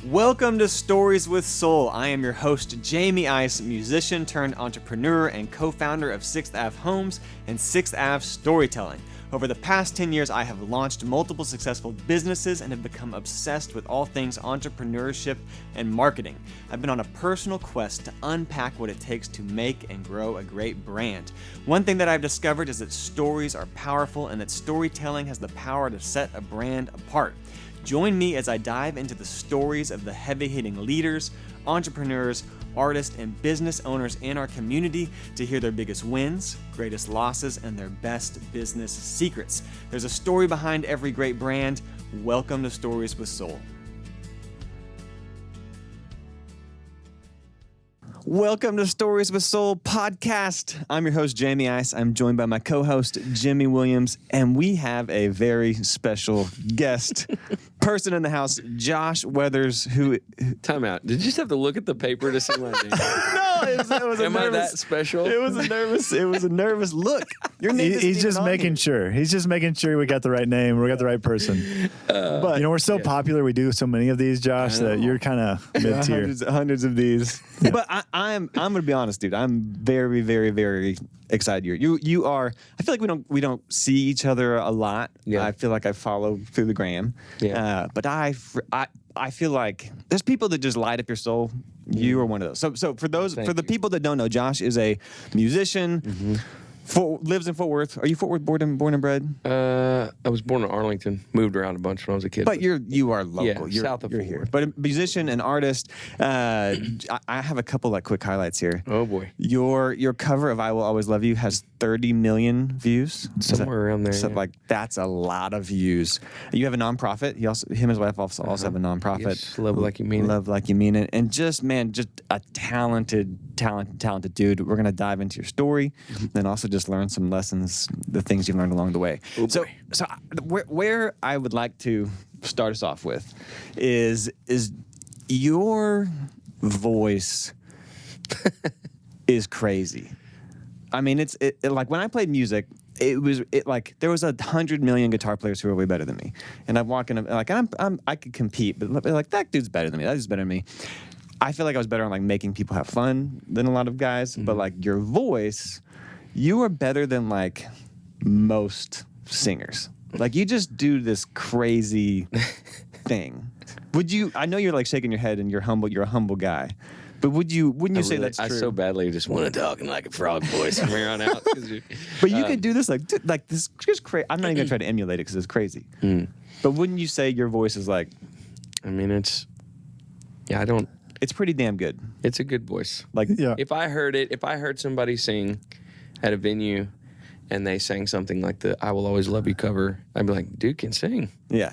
Welcome to Stories with Soul. I am your host, Jamey Ice, musician turned entrepreneur and co-founder of 6th Ave Homes and 6th Ave Storytelling. Over the past 10 years, I have launched multiple successful businesses and have become obsessed with all things entrepreneurship and marketing. I've been on a personal quest to unpack what it takes to make and grow a great brand. One thing that I've discovered is that stories are powerful and that storytelling has the power to set a brand apart. Join me as I dive into the stories of the heavy-hitting leaders, entrepreneurs, artists, and business owners in our community to hear their biggest wins, greatest losses, and their best business secrets. There's a story behind every great brand. Welcome to Stories with Soul. Welcome to Stories with Soul podcast. I'm your host, Jamey Ice. I'm joined by my co-host, Jimmy Williams, and we have a very special guest, person in the house, Josh Weathers, who... Time out. Did you just have to look at the paper to see my name? No, it was Am I that special? It was a nervous look. Your name He's just making sure. He's just making sure we got the right name. We got the right person. But we're so popular. We do so many of these, Josh, that you're kind of mid-tier. Hundreds of these. Yeah. But I'm going to be honest, dude. I'm very, very, very excited. You are. I feel like we don't see each other a lot. Yeah. I feel like I follow through the gram. Yeah. But I feel like there's people that just light up your soul. You are one of those. So for the people that don't know, Josh is a musician. Mm-hmm. Lives in Fort Worth. Are you Fort Worth born and bred? I was born in Arlington. Moved around a bunch when I was a kid. But you are local. Yeah, you're south of Fort Worth. But a musician and artist. I have a couple like quick highlights here. Oh boy. Your cover of "I Will Always Love You" has 30 million views. Somewhere around there. So like that's a lot of views. You have a nonprofit. Him and his wife also have a nonprofit. Yes, Love Like You Mean It. Love Like You Mean It. And just a talented dude. We're gonna dive into your story, and also just learn some lessons, the things you've learned along the way. Oh, so where I would like to start us off with is your voice is crazy. I mean, it's like when I played music, there was 100 million guitar players who are way better than me, and I'm walking like I could compete, but like that dude's better than me. That dude's better than me. I feel like I was better on like making people have fun than a lot of guys, but like your voice, you are better than like most singers. Like you just do this crazy thing. I know you're like shaking your head and you're a humble guy. But wouldn't you say that's true? I so badly just want to talk in like a frog voice from here on out. But you could do this like this just crazy. I'm not even gonna try to emulate it because it's crazy. But wouldn't you say your voice is like? I mean, it's pretty damn good. It's a good voice. Like if I heard somebody sing at a venue and they sang something like the "I Will Always Love You" cover, I'd be like, dude can sing. Yeah.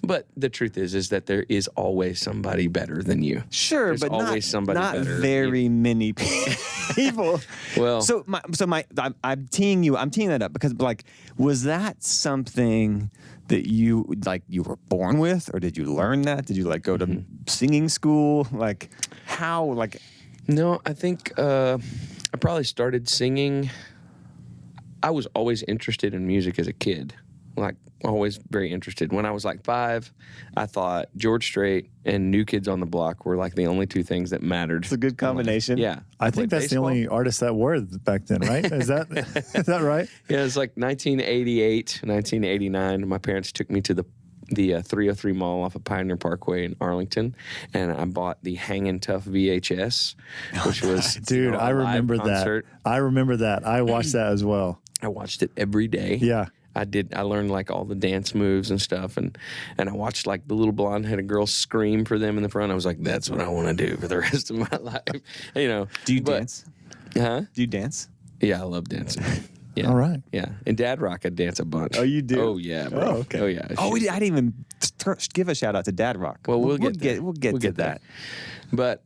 But the truth is that there is always somebody better than you. Sure, There's but always somebody not better. Very many people. Well, I'm teeing that up because like, was that something that you were born with, or did you learn that? Did you like go to singing school? Like how? Like, no, I think I probably started singing. I was always interested in music as a kid. Like, always very interested. When I was like 5, I thought George Strait and New Kids on the Block were like the only two things that mattered. It's a good combination. Yeah. I think that's baseball. The only artist that were back then, right? Is that right? Yeah, it's like 1988, 1989. My parents took me to the 303 Mall off of Pioneer Parkway in Arlington, and I bought the Hangin' Tough VHS, which was dude, I remember that. I remember that. I watched that as well. I watched it every day. Yeah. I learned like all the dance moves and stuff, and I watched like the little blonde-headed girl scream for them in the front. I was like, that's what I want to do for the rest of my life. Do you dance? Huh? Do you dance? Yeah, I love dancing. Yeah. All right. Yeah. In Dad Rock, I dance a bunch. Oh, you do? Oh, yeah, bro. Oh, okay. Oh, yeah. I didn't even give a shout out to Dad Rock. Well, we'll get to that. But,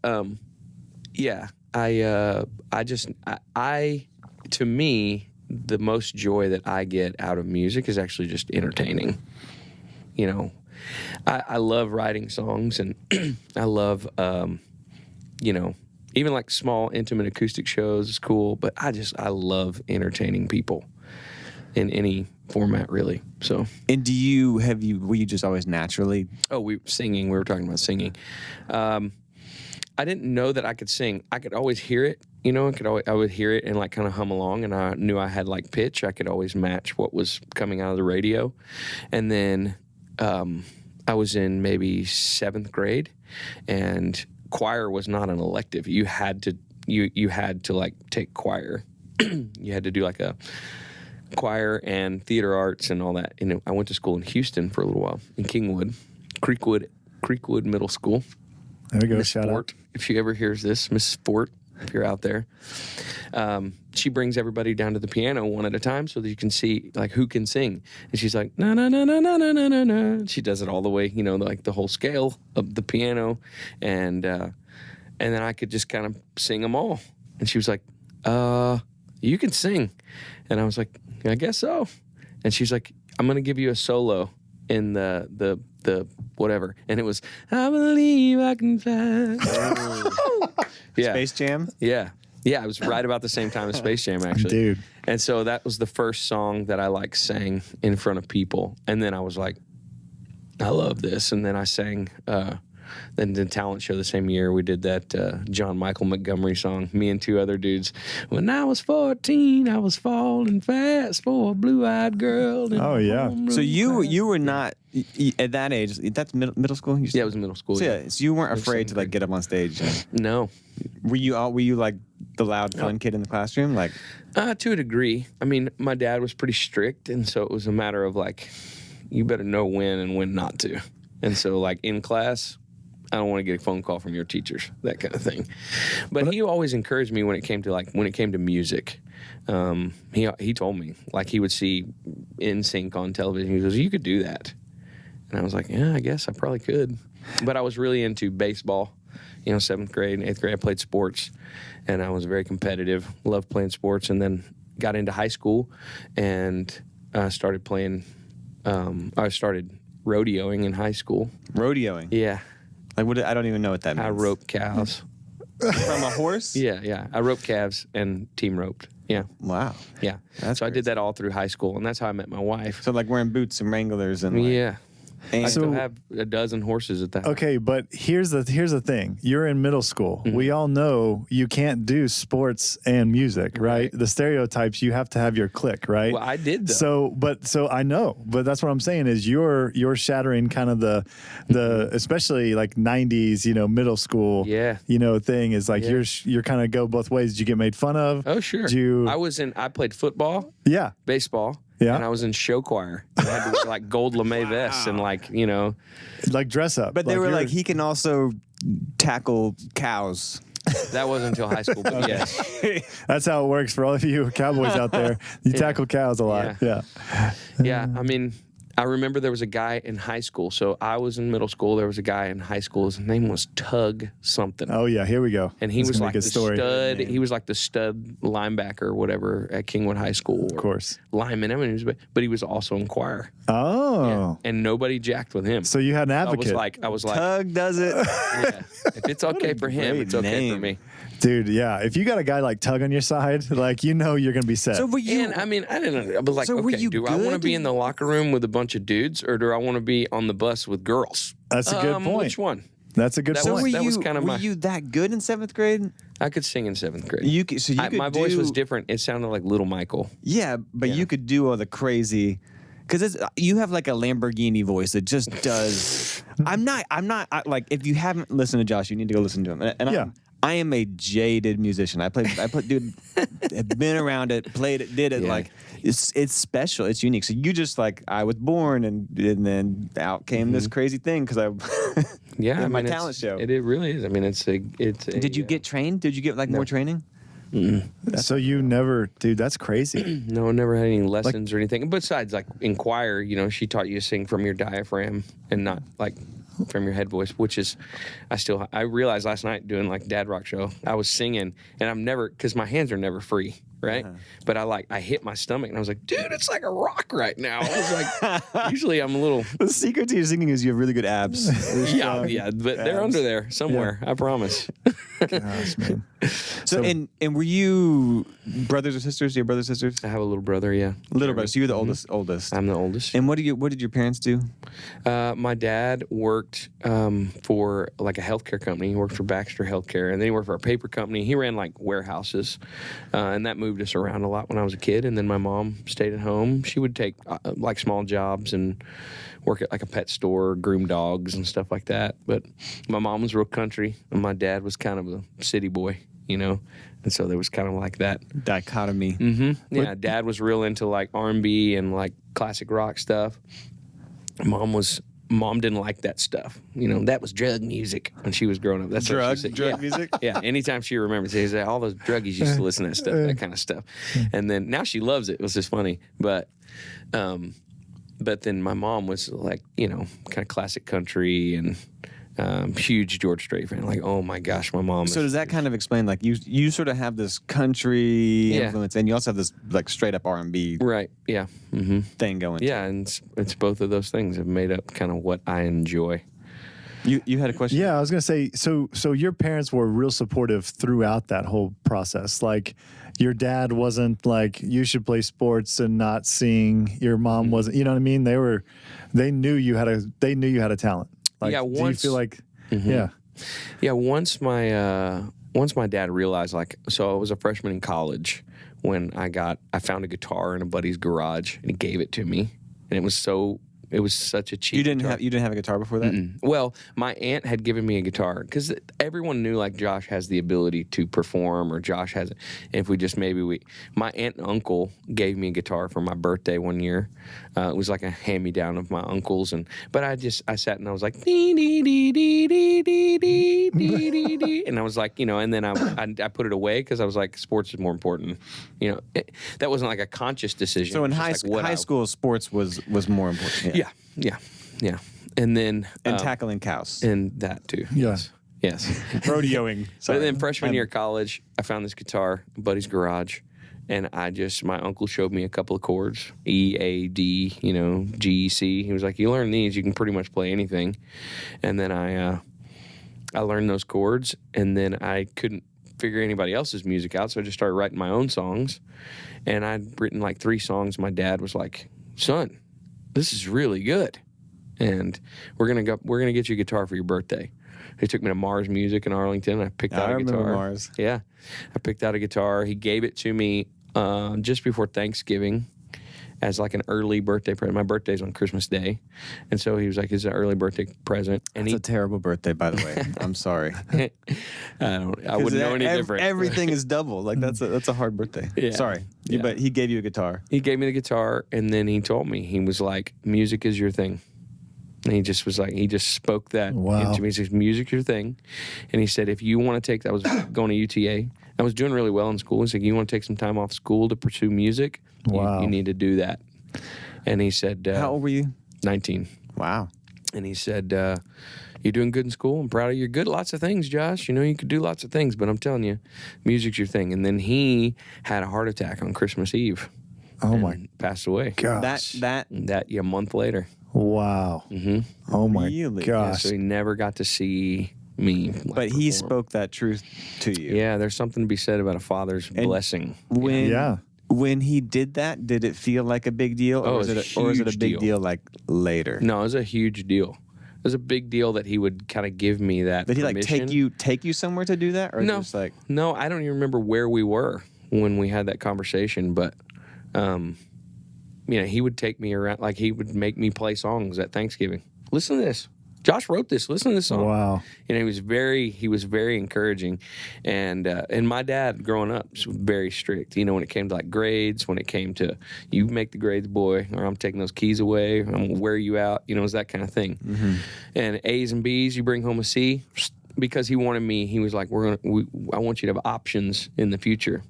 yeah, to me, the most joy that I get out of music is actually just entertaining. I love writing songs, and I love, even like small, intimate acoustic shows is cool, but I love entertaining people. in any format, really. So. And were you just always naturally? Oh, we were talking about singing. I didn't know that I could sing. I could always hear it, I would hear it and like kind of hum along, and I knew I had like pitch. I could always match what was coming out of the radio. And then I was in maybe 7th grade, and choir was not an elective. You had to like take choir. You had to do like a choir and theater arts and all that. And I went to school in Houston for a little while, in Kingwood, Creekwood Middle School. There we go. Miss Shout Fort, out. if she ever hears this, Mrs. Fort, if you're out there. She brings everybody down to the piano one at a time so that you can see like who can sing. And she's like, na na na na na na na na. She does it all the way, like the whole scale of the piano, and then I could just kind of sing them all. And she was like, you can sing. And I was like, I guess so. And she's like, I'm gonna give you a solo in the whatever. And it was, I believe I can fly. Yeah. Space Jam? Yeah. Yeah, it was right about the same time as Space Jam, actually. Dude. And so that was the first song that I like sang in front of people. And then I was like, I love this. And then I sang then the talent show the same year. We did that John Michael Montgomery song, me and 2 other dudes. When I was 14, I was falling fast for a blue-eyed girl. Oh, yeah. So you were not at that age. That's middle school. Yeah, it was middle school. So, so you weren't afraid to like get up on stage. No. Were you like the loud fun kid in the classroom? Like, to a degree. I mean, my dad was pretty strict, and so it was a matter of like, you better know when and when not to. And so like in class, I don't want to get a phone call from your teachers, that kind of thing. But he always encouraged me when it came to music. He told me, like, he would see NSYNC on television. He goes, you could do that. And I was like, yeah, I guess I probably could. But I was really into baseball. 7th grade and 8th grade, I played sports, and I was very competitive, loved playing sports, and then got into high school and started playing, I started rodeoing in high school. Rodeoing? Yeah. Like, I don't even know what that means. I roped cows. From a horse? Yeah. I roped calves and team roped. Yeah. Wow. Yeah. So I did that all through high school, and that's how I met my wife. So like wearing boots and Wranglers and like, yeah. And I still have a dozen horses at that. Okay, but here's the thing. You're in middle school. Mm-hmm. We all know you can't do sports and music, right? The stereotypes, you have to have your clique, right? Well, I did though. So I know, but that's what I'm saying is you're shattering kind of the especially like 90s, middle school, thing is like you're kind of go both ways. Did you get made fun of? Oh, sure. I played football. Yeah. Baseball. Yeah. And I was in show choir. I had to wear like gold lame vests and like, like dress up. But they were like, he can also tackle cows. That wasn't until high school, but yes. That's how it works for all of you cowboys out there. You tackle cows a lot. Yeah. Yeah. I mean, I remember there was a guy in high school. So I was in middle school. There was a guy in high school. His name was Tug something. Oh yeah, here we go. And he was like the story. stud. He was like the stud linebacker or whatever at Kingwood High School. Of course. Lineman. I mean, but he was also in choir. Oh. Yeah. And nobody jacked with him. So you had an advocate. I was like, Tug does it. Yeah. If it's okay for him, it's okay for me. Dude, yeah. If you got a guy like Tug on your side, like you're gonna be set. So were you? And I mean, I didn't know. I was like, So were okay, you do I want to be in the locker room with a bunch of dudes, or do I want to be on the bus with girls? That's a good point. Which one? That's a good That point. was kind of were you that good in 7th grade? I could sing in 7th grade. My voice was different. It sounded like Little Michael. Yeah, but you could do all the crazy. Because you have like a Lamborghini voice that just does. I'm not. Like, if you haven't listened to Josh, you need to go listen to him. And I am a jaded musician. I dude, have been around it, played it, did it. Yeah. Like, it's special. It's unique. So you just like, I was born and then out came this crazy thing because my talent show. It really is. I mean, it's. Did you get trained? Did you get like more training? So you never, dude, that's crazy. No, I never had any lessons or anything. Besides, like in choir, she taught you to sing from your diaphragm and not like from your head voice, which is, I realized last night doing like Dad Rock Show, I was singing and because my hands are never free. right? But I hit my stomach and I was like, dude, it's like a rock right now. I was like, usually I'm a little. The secret to your singing is you have really good abs. Yeah, but they're under there somewhere. I promise. Gosh, man. So and were you brothers or sisters? Do you have brothers or sisters? I have a little brother. Yeah, Little brother. So you're the oldest. I'm the oldest. And what did your parents do? My dad worked for like a healthcare company. He worked for Baxter Healthcare, and then he worked for a paper company. He ran like warehouses, and that moved us around a lot when I was a kid. And then my mom stayed at home. She would take like small jobs and work at like a pet store, groom dogs and stuff like that. But my mom was real country, and my dad was kind of a city boy, you know. And so there was kind of like that dichotomy. Mm-hmm. Yeah, Dad was real into like R&B and like classic rock stuff. Mom didn't like that stuff. You know, that was drug music when she was growing up. That's drug yeah. music? Yeah, anytime she remembers, she said, all those druggies used to listen to that stuff, that kind of stuff. And then now she loves it. It was just funny. But then my mom was like, you know, kind of classic country and huge George Strait fan. Like, oh my gosh, my mom. So does that kind of explain, like, you sort of have this country influence, and you also have this like straight up R&B right? Yeah, thing going. Yeah, and it's both of those things have made up kind of what I enjoy. You had a question? Yeah, I was gonna say. So your parents were real supportive throughout that whole process. Like, your dad wasn't like, you should play sports and not sing. Your mom wasn't. You know what I mean? They knew you had a talent. Like, yeah, do you feel like, yeah, once my dad realized, like, so I was a freshman in college when I found a guitar in a buddy's garage, and he gave it to me, and it was such a cheap. You didn't guitar. have a guitar before that? Mm-mm. Well, my aunt had given me a guitar because everyone knew like Josh has the ability to perform, or Josh has it. And if we just my aunt and uncle gave me a guitar for my birthday one year. It was like a hand-me-down of my uncle's, but I sat and I was like dee dee dee dee dee dee dee dee dee dee, and I was like, you know, and then I put it away because I was like, sports is more important, you know. That wasn't like a conscious decision. So in high school, sports was more important. Yeah. And then tackling cows. And that too. Yeah. Yes. Rodeoing. So then freshman year of college, I found this guitar in buddy's garage, and my uncle showed me a couple of chords, E, A, D, you know, G, C. He was like, you learn these, you can pretty much play anything. And then I learned those chords, and then I couldn't figure anybody else's music out, so I just started writing my own songs. And I'd written like 3 songs. My dad was like, son, this is really good, and we're gonna get you a guitar for your birthday. He took me to Mars Music in Arlington. I picked out a guitar. I remember Mars. Yeah, I picked out a guitar. He gave it to me just before Thanksgiving as like an early birthday present. My birthday's on Christmas Day, and so he was like, "It's an early birthday present." And That's a terrible birthday, by the way. I'm sorry. I wouldn't know any different. Everything is double. Like that's a hard birthday. Yeah. Sorry, Yeah. But he gave you a guitar. He gave me the guitar, and then he told me, he was like, music is your thing. And he just spoke that into me. He says, music's your thing. And he said, if you want to I was going to UTA. I was doing really well in school. He said, you want to take some time off school to pursue music? Wow. You need to do that. And he said, how old were you? 19. Wow. And he said, you're doing good in school. I'm proud of you. You're good at lots of things, Josh. You know, you could do lots of things, but I'm telling you, music's your thing. And then he had a heart attack on Christmas Eve. Oh my! Passed away. Gosh. That a month later. Wow. Mm-hmm. Oh my Really? gosh. Yeah, so he never got to see me. But he spoke that truth to you. Yeah, there's something to be said about a father's blessing. When he did that, did it feel like a big deal, or is it a big deal like later? No, it was a huge deal. It was a big deal that he would kind of give me that. Did he like permission. take you somewhere to do that, or no, just like no? I don't even remember where we were when we had that conversation, but. You know, he would take me around, like he would make me play songs at Thanksgiving. Listen to this. Josh wrote this. Listen to this song. Wow. And he was very encouraging. And my dad growing up was very strict. You know, when it came to like grades, when it came to you make the grades, boy, or I'm taking those keys away, I'm gonna wear you out. You know, it was that kind of thing. Mm-hmm. And A's and B's, you bring home a C, because he wanted me. He was like, I want you to have options in the future.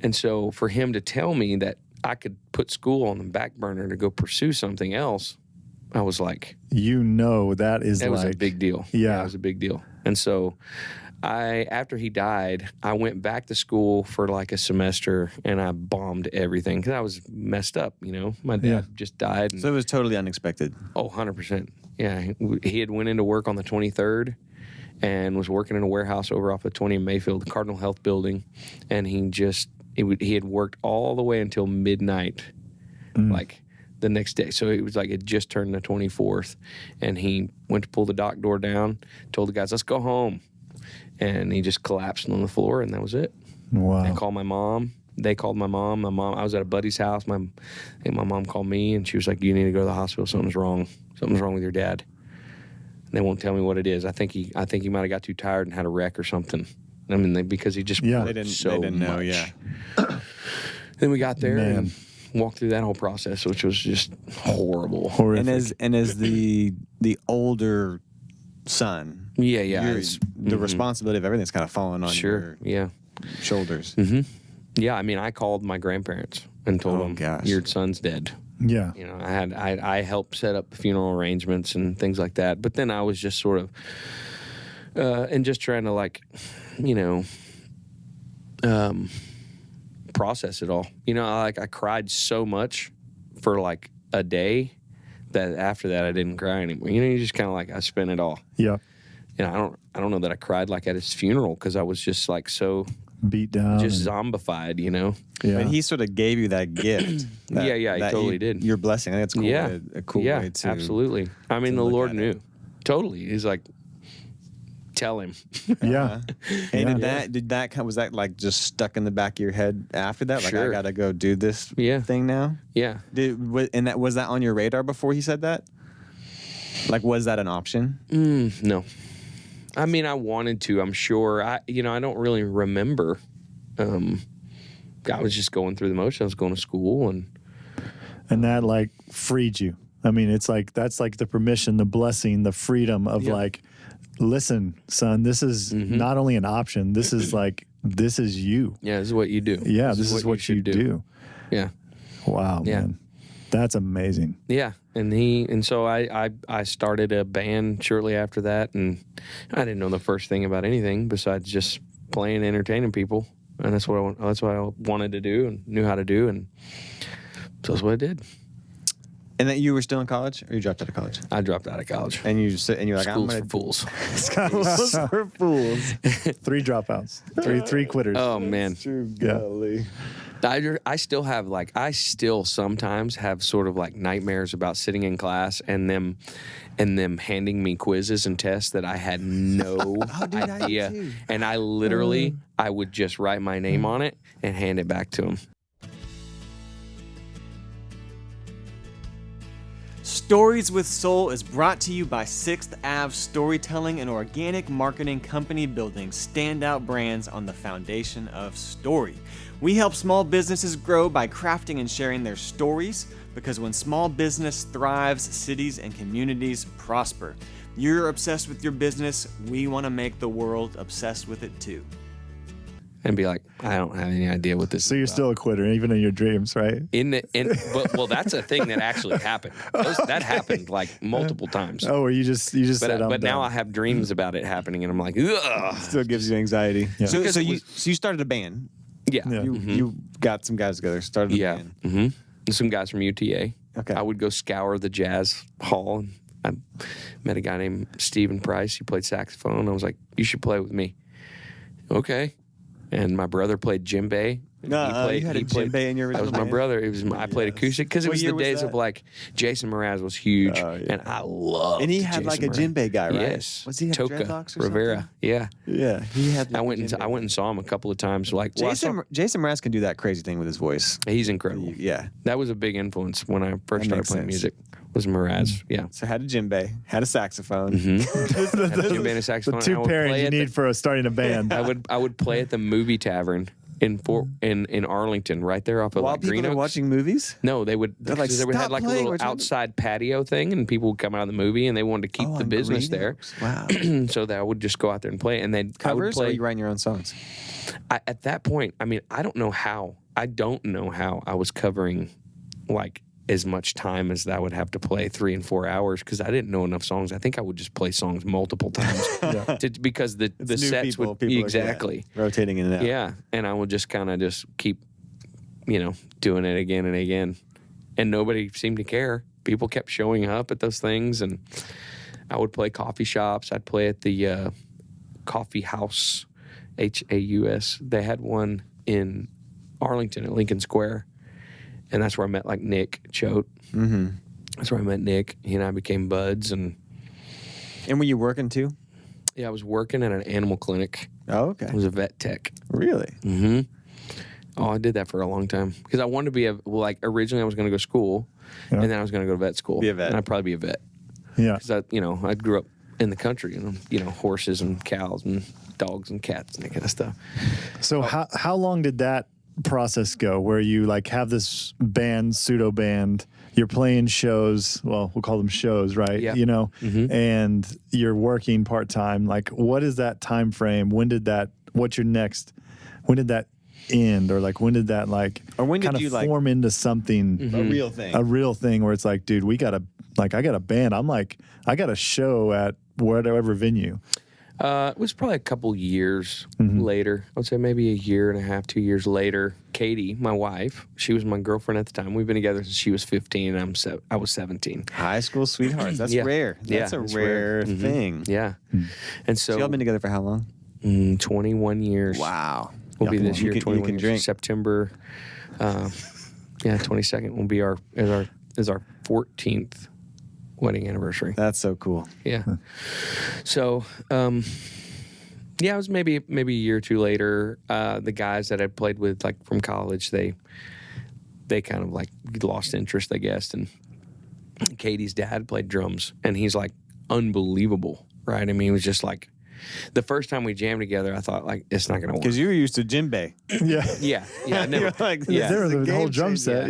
And so for him to tell me that I could put school on the back burner to go pursue something else, I was like... You know, that was a big deal. Yeah. That was a big deal. And so after he died, I went back to school for like a semester and I bombed everything because I was messed up, you know. My dad just died. So it was totally unexpected. Oh, 100%. Yeah. He had went into work on the 23rd and was working in a warehouse over off of 20 in Mayfield, the Cardinal Health Building. And he had worked all the way until midnight, like the next day. So it was like it just turned the 24th. And he went to pull the dock door down, told the guys, let's go home. And he just collapsed on the floor, and that was it. Wow. I called my mom. They called my mom. I was at a buddy's house. My mom called me, and she was like, you need to go to the hospital. Something's wrong. Something's wrong with your dad. And they won't tell me what it is. I think he might have got too tired and had a wreck or something. I mean, because he just they didn't know, much. Then we got there and walked through that whole process, which was just horrible. Horrific. And as the older son, the responsibility of everything's kind of falling on your shoulders. Mm-hmm. Yeah, I mean, I called my grandparents and told them, your son's dead. Yeah. You know, I helped set up funeral arrangements and things like that. But then I was just sort of, and just trying to like, you know, process it all. You know, I cried so much for like a day that after that I didn't cry anymore. You know, you just kind of like, I spent it all. Yeah. And I don't know that I cried like at his funeral because I was just like so beat down, just zombified, you know. Yeah. And he sort of gave you that gift. He totally did. Your blessing. I think it's cool. Yeah, a cool way to. Absolutely. I mean, the Lord knew. Totally. He's like, tell him. Yeah. And was that like just stuck in the back of your head after that? Like, I got to go do this thing now? Yeah. Was that on your radar before he said that? Like, was that an option? No. I mean, I wanted to, I'm sure. I don't really remember. I was just going through the motions. I was going to school and that like freed you. I mean, it's like, that's like the permission, the blessing, the freedom of like, listen, son, this is not only an option. This is like, this is you. Yeah, this is what you do. Yeah, this is what you do. Yeah. Wow, man. That's amazing. Yeah. And so I started a band shortly after that, and I didn't know the first thing about anything besides just playing and entertaining people. And that's what I wanted to do and knew how to do, and so that's what I did. And that you were still in college, or you dropped out of college? I dropped out of college. And you're like, Schools for fools. Schools for fools. 3 dropouts. Three quitters. Oh man. True, golly. I still have I still sometimes have sort of like nightmares about sitting in class and them handing me quizzes and tests that I had no idea. And I literally, I would just write my name on it and hand it back to them. Stories with Soul is brought to you by 6th Ave Storytelling, and organic marketing company building standout brands on the foundation of story. We help small businesses grow by crafting and sharing their stories, because when small business thrives, cities and communities prosper. You're obsessed with your business, we want to make the world obsessed with it too. And be like, I don't have any idea what this is. So you're still a quitter, even in your dreams, right? Well, that's a thing that actually happened. That happened like multiple times. Oh, or you just said, but now I have dreams about it happening, and I'm like, ugh. Still gives you anxiety. Yeah. So you started a band. Yeah. You got some guys together, started a band. Mm-hmm. Some guys from UTA. Okay. I would go scour the jazz hall. I met a guy named Stephen Price. He played saxophone. I was like, you should play with me. Okay. And my brother played djembe. You had a djembe in your original That was my brother. I played acoustic because it was the days of like Jason Mraz was huge, and I loved. And he had like a djembe guy, right? Yes. Was he have Toka dreadlocks or Rivera? something? Yeah. Yeah, he had. Like I went and saw him a couple of times. Like Jason Mraz can do that crazy thing with his voice. He's incredible. Yeah, that was a big influence when I first started playing music. Was Mraz? Yeah. So had a djembe, had a saxophone. Mm-hmm. Had a djembe and a saxophone. The 2 pairings you need for starting a band. I would play at the movie tavern in Arlington, right there off of While like people Green are Oaks. watching movies? No, they would. They're like, they would have like a little outside patio thing, and people would come out of the movie, and they wanted to keep the business there. Wow. So that I would just go out there and play, and then covers. Or are you writing your own songs? At that point, I mean, I don't know how I was covering like as much time as I would have to play 3 and 4 hours because I didn't know enough songs. I think I would just play songs multiple times because the sets would exactly rotating in and out. Yeah, and I would just kind of just keep, doing it again and again, and nobody seemed to care. People kept showing up at those things, and I would play coffee shops. I'd play at the Coffee House, Haus. They had one in Arlington at Lincoln Square. And that's where I met like Nick Choate. Mm-hmm. That's where I met Nick. He and I became buds. And were you working too? Yeah, I was working at an animal clinic. Oh, okay. I was a vet tech. Really? Mm-hmm. Oh, I did that for a long time because I wanted to be originally I was going to go to school, and then I was going to go to vet school. Be a vet. And I'd probably be a vet. Yeah. Because I grew up in the country, and horses and cows and dogs and cats and that kind of stuff. So how long did that process go where you like have this band, pseudo band, you're playing shows, well, we'll call them shows, right? Yeah. And you're working part-time. Like, what is that time frame? When did that end? Or like, when did that or when did kind you of form into something, a real thing where it's like, dude, I got a band. I got a show at whatever venue. It was probably a couple years later. I would say maybe a year and a half, 2 years later. Kady, my wife, she was my girlfriend at the time. We've been together since she was 15 and I was 17. High school sweethearts. That's rare. That's a rare thing. Yeah. And so y'all been together for how long? 21 years. Wow. We'll be this year 21 you can years. Drink. September 22nd will be our 14th wedding anniversary. That's so cool. Yeah. So, it was maybe a year or two later. The guys that I played with, like from college, they kind of like lost interest, I guess. And Kady's dad played drums, and he's like unbelievable, right? I mean, he was just like. The first time we jammed together, I thought, like, it's not going to work. Because you were used to djembe. Yeah. Never, there was the whole drum set,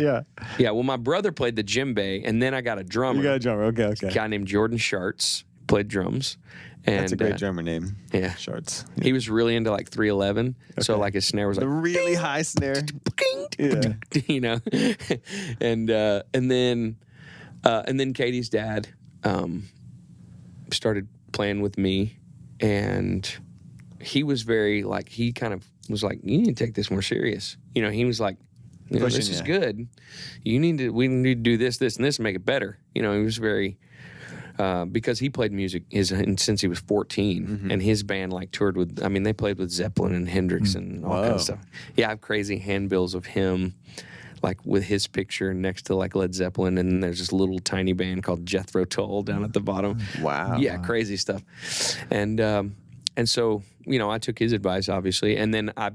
Yeah, well, my brother played the djembe, and then I got a drummer. You got a drummer, okay. A guy named Jordan Sharts played drums. And, that's a great drummer name. Yeah. Sharts. Yeah. He was really into, like, 311, so, like, his snare was like... The really high snare. Yeah. And then Kady's dad started playing with me. And he was very, like, he kind of was like, you need to take this more serious. He was like, this is good. We need to do this, and this, and make it better. He was very, because he played music since he was 14, and his band, like, toured with, they played with Zeppelin and Hendrix and all kinds of stuff. Yeah, I have crazy handbills of him, like, with his picture next to, like, Led Zeppelin, and then there's this little tiny band called Jethro Tull down at the bottom. Wow. Yeah, crazy stuff. And so, I took his advice, obviously, and then I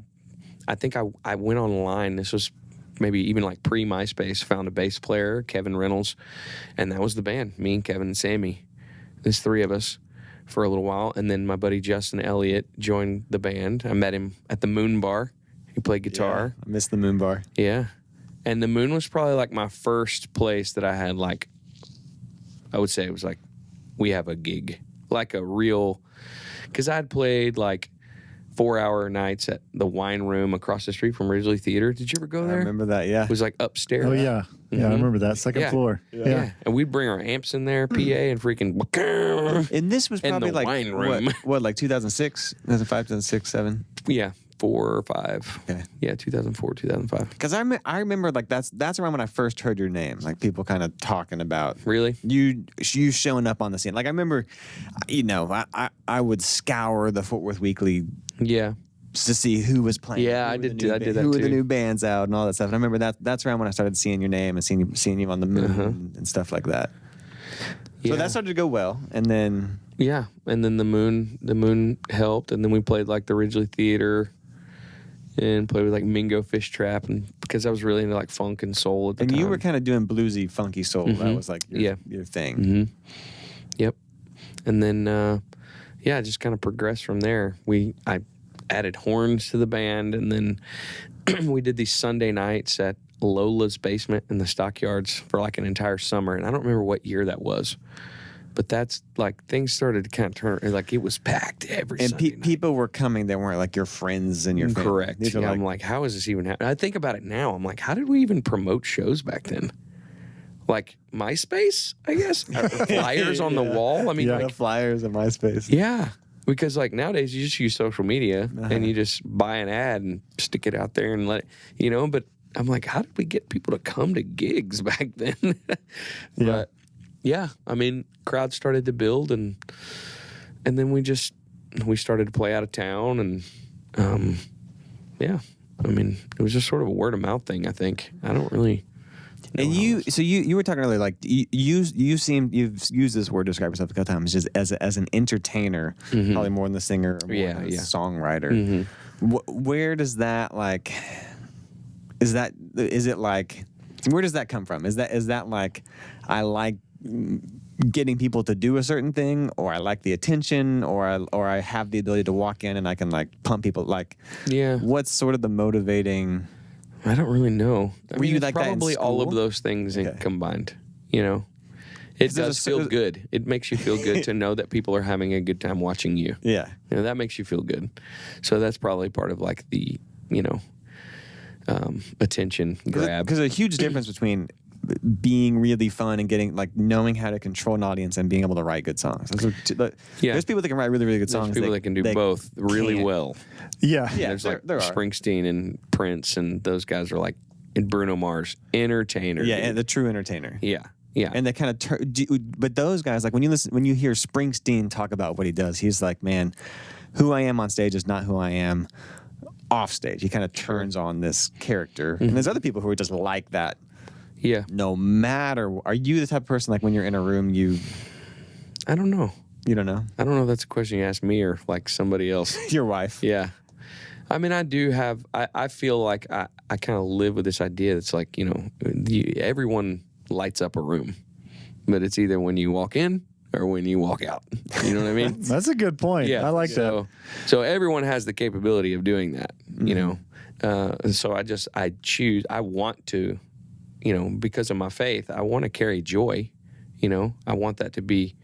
think I went online. This was maybe even, like, pre-MySpace, found a bass player, Kevin Reynolds, and that was the band, me and Kevin and Sammy. There's 3 of us for a little while, and then my buddy Justin Elliott joined the band. I met him at the Moon Bar. He played guitar. Yeah, I missed the Moon Bar. Yeah. And the Moon was probably like my first place that I had, like, I would say it was like, we have a gig. Like a real, because I'd played like 4-hour nights at the Wine Room across the street from Ridgely Theater. Did you ever go there? I remember that, yeah. It was like upstairs. Oh, yeah. Yeah, I remember that. Second floor. Yeah. And we'd bring our amps in there, PA, and freaking. And this was probably like, Wine Room. What, like 2006, 2005, 2006, 2007? Yeah. 4 or 5. Okay. Yeah, 2004, 2005. Because I remember, like, that's around when I first heard your name, like people kind of talking about really you showing up on the scene. Like I remember, I would scour the Fort Worth Weekly, Yeah. to see who was playing. Yeah, I did that Who were too. the new bands out and all that stuff. And I remember that's around when I started seeing your name and seeing you on the Moon and stuff like that. Yeah. So that started to go well, and then yeah, and then the Moon helped, and then we played like the Ridgely Theater, and played with like Mingo Fish Trap, and because I was really into like funk and soul at the time. And you were kind of doing bluesy, funky soul. That was like your thing. Mm-hmm. Yep. And then I just kind of progressed from there. I added horns to the band, and then we did these Sunday nights at Lola's basement in the Stockyards for like an entire summer, and I don't remember what year that was, but that's like things started to kind of turn, like it was packed every Sunday night. People were coming that weren't like your friends and your family. Correct. Yeah, I'm like, how is this even happening? I think about it now. I'm like, how did we even promote shows back then? like MySpace, I guess, or flyers on the wall. I mean, Yeah. The like, flyers of MySpace. yeah, because like nowadays you just use social media and you just buy an ad and stick it out there and let it, you know. But I'm like, how did we get people to come to gigs back then? But yeah, I mean, crowds started to build, and then we started to play out of town, and yeah, I mean, it was just sort of a word of mouth thing. I think I don't really. And you were talking earlier, like you've used this word to describe yourself a couple times, just as an entertainer, probably more than the singer, or more than the songwriter. Where does that like? Is it like? Where does that come from? Is that like I like getting people to do a certain thing, or I like the attention, or I have the ability to walk in and I can like pump people? Like, what's sort of the motivating? I don't really know. Were you like probably that in all of school? those things combined? You know, it does feel good. It makes you feel good to know that people are having a good time watching you. Yeah, you know, that makes you feel good. So that's probably part of like the attention grab. Because a huge difference between being really fun and getting like knowing how to control an audience and being able to write good songs. There's people that can write really, really good songs. There's people that can do both really well. Yeah. There's there are Springsteen and Prince, and those guys are like, and Bruno Mars, entertainer. Yeah, dude. and the true entertainer. Yeah. And they kind of but those guys, like when you hear Springsteen talk about what he does, he's like, man, who I am on stage is not who I am off stage. He kind of turns on this character. And there's other people who are just like that. Yeah. No matter, are you the type of person like when you're in a room, I don't know. You don't know? I don't know if that's a question you ask me or like somebody else. Your wife. Yeah. I mean, I do have, I feel like I kind of live with this idea that's like, everyone lights up a room, but it's either when you walk in or when you walk out. You know what I mean? That's a good point. Yeah. I like that. So everyone has the capability of doing that, you know? So I want to, because of my faith, I want to carry joy, I want that to be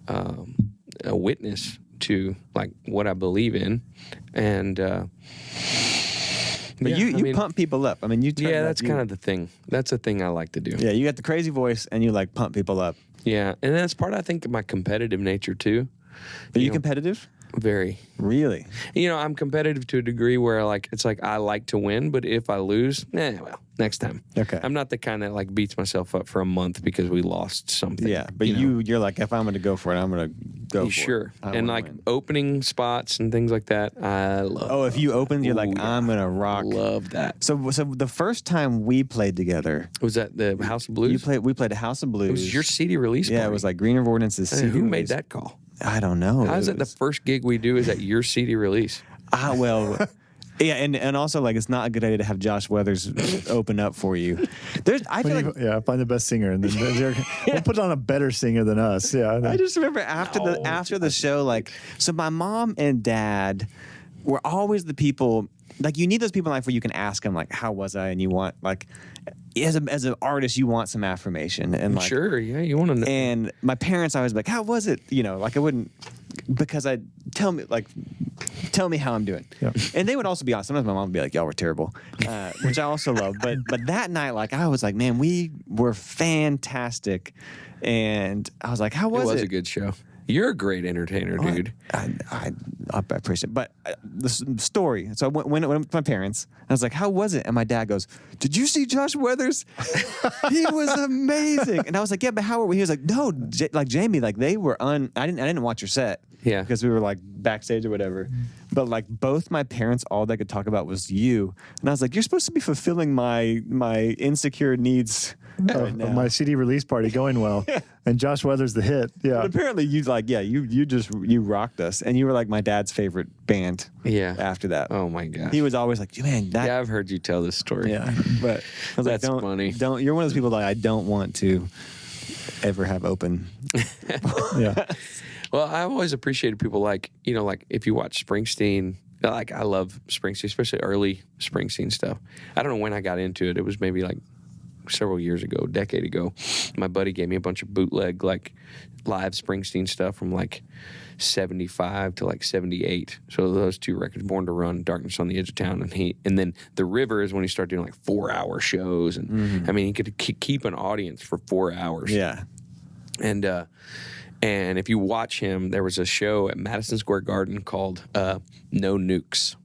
a witness to like what I believe in. And, but you pump people up. I mean, that's kind of the thing. That's the thing I like to do. Yeah, you got the crazy voice and you like pump people up. Yeah, and that's part, I think, of my competitive nature too. Are you competitive? Very. Really? I'm competitive to a degree where like it's like I like to win, but if I lose, well, next time. Okay. I'm not the kind that like beats myself up for a month because we lost something. Yeah, but you're like, if I'm going to go for it, I'm going to go for it. And like win. Opening spots and things like that, I love. Oh, if you open, you're like, I'm going to rock. Love that. So the first time we played together. Was that the House of Blues? We played a House of Blues. It was your CD release party. Yeah, it was like Green River Ordinance's CD Who release. made that call? I don't know. How is it the first gig we do is at your CD release? Well, yeah, and also like it's not a good idea to have Josh Weathers open up for you. I feel like find the best singer, and then we'll put on a better singer than us. Yeah, I just remember after the show, like, so my mom and dad were always the people. Like, you need those people in life where you can ask them, like, how was I? And you want, like, as an artist, you want some affirmation. And like, sure, yeah, you want to know. And my parents always be like, how was it? Like I wouldn't, because tell me how I'm doing. Yeah. And they would also be honest. Sometimes my mom would be like, y'all were terrible, which I also love. But that night, like, I was like, man, we were fantastic. And I was like, how was it? It was a good show. You're a great entertainer, dude. I appreciate it. But the story. So I went with my parents. And I was like, how was it? And my dad goes, did you see Josh Weathers? He was amazing. And I was like, yeah, but how were we? He was like, no, like Jamie, like they were I didn't watch your set. Yeah. Because we were like backstage or whatever. But like both my parents, all they could talk about was you. And I was like, you're supposed to be fulfilling my insecure needs. Of my CD release party going well, and Josh Weathers the hit. Yeah, but apparently you you rocked us, and you were like my dad's favorite band. Yeah. After that, oh my gosh, he was always like, man, yeah, I've heard you tell this story. Yeah, but I was that's like, funny. You're one of those people that I don't want to ever have open. Yeah. Well, I've always appreciated people like like if you watch Springsteen. Like I love Springsteen, especially early Springsteen stuff. I don't know when I got into it. It was maybe like several years ago, a decade ago. My buddy gave me a bunch of bootleg, like, live Springsteen stuff from, like, 75 to, like, 78. So those 2 records, Born to Run, Darkness on the Edge of Town, and then The River is when he started doing, like, 4-hour shows. And, I mean, he could keep an audience for 4 hours. Yeah. And if you watch him, there was a show at Madison Square Garden called No Nukes.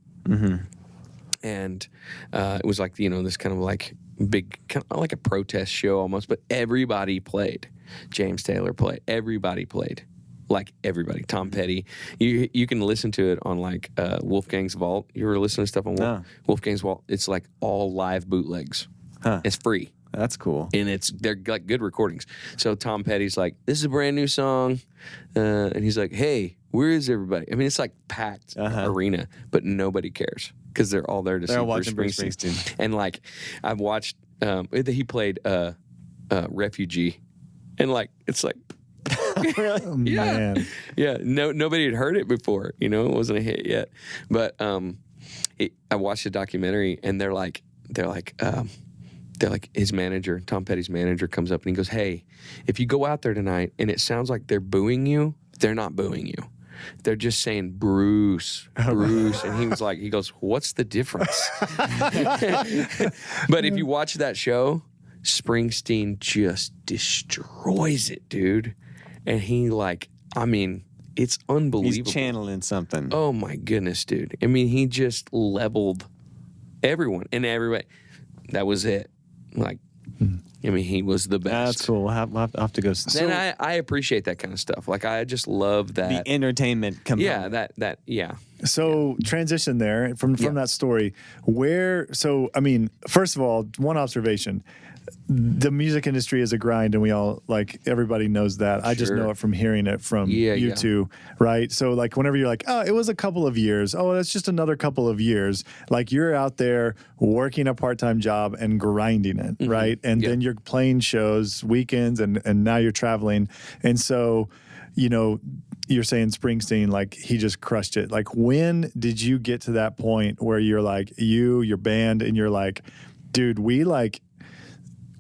And it was like, this kind of like big, kind of like a protest show almost, but everybody played. James Taylor played. Everybody played. Like everybody. Tom Petty. You can listen to it on like Wolfgang's Vault. You ever listen to stuff on Wolfgang's Vault? It's like all live bootlegs. It's free. That's cool. And they're like good recordings. So Tom Petty's like, this is a brand new song. And he's like, hey, where is everybody? I mean, it's like packed arena, but nobody cares because they're all there to see Bruce Springsteen. And like, I've watched, he played Refugee. And like, it's like, Really? Man. Yeah. Nobody had heard it before. It wasn't a hit yet. But I watched the documentary, and they're like his manager, Tom Petty's manager, comes up and he goes, hey, if you go out there tonight and it sounds like they're booing you, they're not booing you. They're just saying Bruce. And he goes, what's the difference? But if you watch that show, Springsteen just destroys it, dude. And it's unbelievable. He's channeling something. Oh my goodness, dude. I mean, he just leveled everyone and everybody. That was it. Like, I mean, he was the best. That's cool. We'll have to go. And I appreciate that kind of stuff. Like, I just love that. The entertainment component. Yeah, yeah. So transition there from that story. First of all, one observation. The music industry is a grind, and we all, like, everybody knows that. I just know it from hearing it from you two, right? So, like, whenever you're like, oh, it was a couple of years. Oh, that's just another couple of years. Like, you're out there working a part-time job and grinding it, right? And then you're playing shows, weekends, and now you're traveling. And so, you're saying Springsteen, like, he just crushed it. Like, when did you get to that point where you're like, your band, and you're like, dude,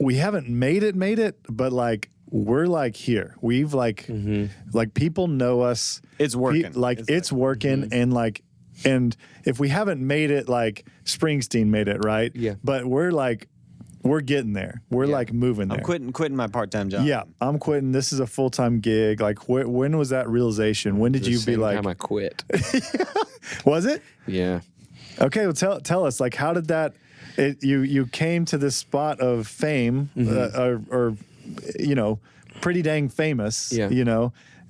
we haven't made it, but like we're like here. We've like people know us. It's working. It's working, and if we haven't made it like Springsteen made it, right? Yeah. But we're getting there. We're like moving there. I'm quitting my part-time job. Yeah, I'm quitting. This is a full-time gig. Like, when was that realization? When did you be like? Time I quit. Was it? Yeah. Okay, well, tell us, like, how did that? You came to this spot of fame, or pretty dang famous,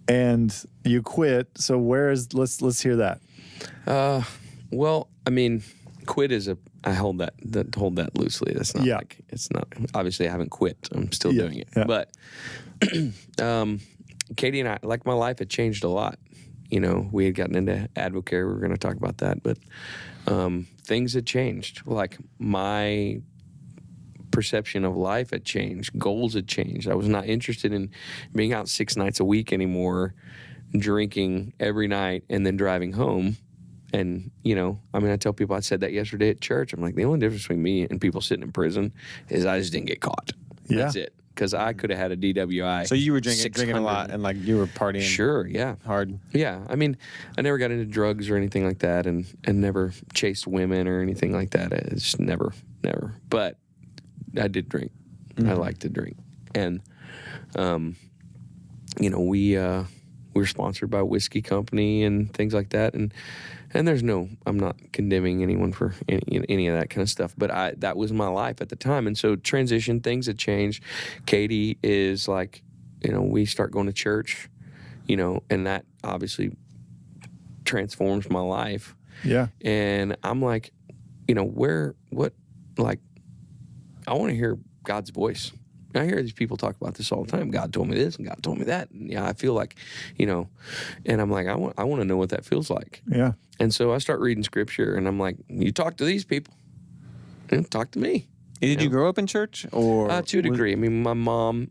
and you quit. So let's hear that. Well, I mean, quit is I hold that loosely. That's not like, it's not, obviously I haven't quit. I'm still doing it. Yeah. But Kady and I, like, my life had changed a lot. We had gotten into Advocare. We were going to talk about that, but things had changed. Like, my perception of life had changed. Goals had changed. I was not interested in being out 6 nights a week anymore, drinking every night, and then driving home. And, I tell people, I said that yesterday at church. I'm like, the only difference between me and people sitting in prison is I just didn't get caught. Yeah. That's it. Because I could have had a DWI. So you were drinking a lot, and like you were partying. Sure, yeah, hard. Yeah, I mean, I never got into drugs or anything like that, and never chased women or anything like that. It's never. But I did drink. I like to drink, and we were sponsored by a whiskey company and things like that, and I'm not condemning anyone for any of that kind of stuff, but that was my life at the time. And so transition, things had changed. Kady is like, we start going to church, and that obviously transforms my life. Yeah. And I'm like, I want to hear God's voice. I hear these people talk about this all the time. God told me this and God told me that. And I feel like, and I'm like, I want to know what that feels like. Yeah. And so I start reading scripture, and I'm like, you talk to these people, talk to me. Did you grow up in church, or to a degree? I mean, my mom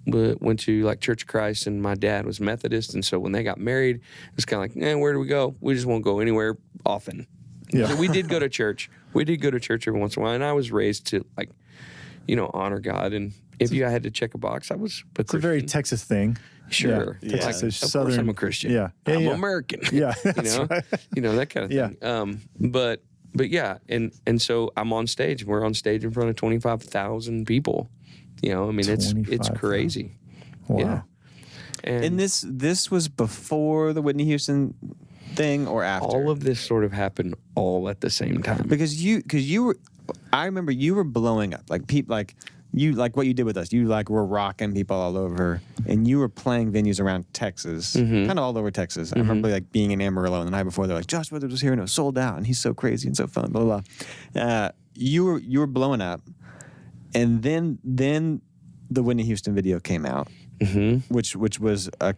went to like Church of Christ, and my dad was Methodist, and so when they got married, it was kind of like, where do we go? We just won't go anywhere often. Yeah. So we did go to church. We did go to church every once in a while, and I was raised to like, honor God. And if I had to check a box, I was a Christian. It's a very Texas thing. Sure. Yeah. Texas is of Southern. course I'm a Christian. Yeah. I'm American. Yeah. That's right. That kind of thing. Yeah. But yeah, and so I'm on stage. We're on stage in front of 25,000 people. It's crazy. Wow. Yeah. And this was before the Whitney Houston thing or after? All of this sort of happened all at the same time. Because you were, I remember you were blowing up. Like people, like what you did with us. You were rocking people all over, and you were playing venues around Texas, kind of all over Texas. I remember being in Amarillo, and the night before they're like, Josh Withers was here and it was sold out, and he's so crazy and so fun, blah blah blah. You were blowing up, and then the Whitney Houston video came out, which was a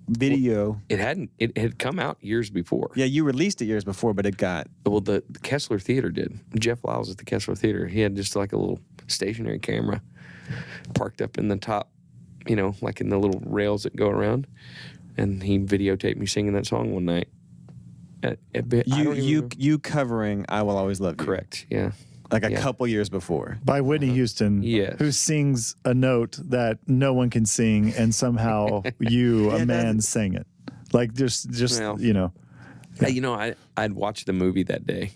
video. Well, it had come out years before. Yeah, you released it years before, but it got... Well, the Kessler Theater did. Jeff Lyles at the Kessler Theater, he had just like a little stationary camera parked up in the top, like in the little rails that go around, and he videotaped me singing that song one night. You covering "I Will Always Love You." Correct. Yeah. Like a couple years before. By Whitney Houston, who sings a note that no one can sing, and somehow a man, sang it. Like just I'd watched the movie that day.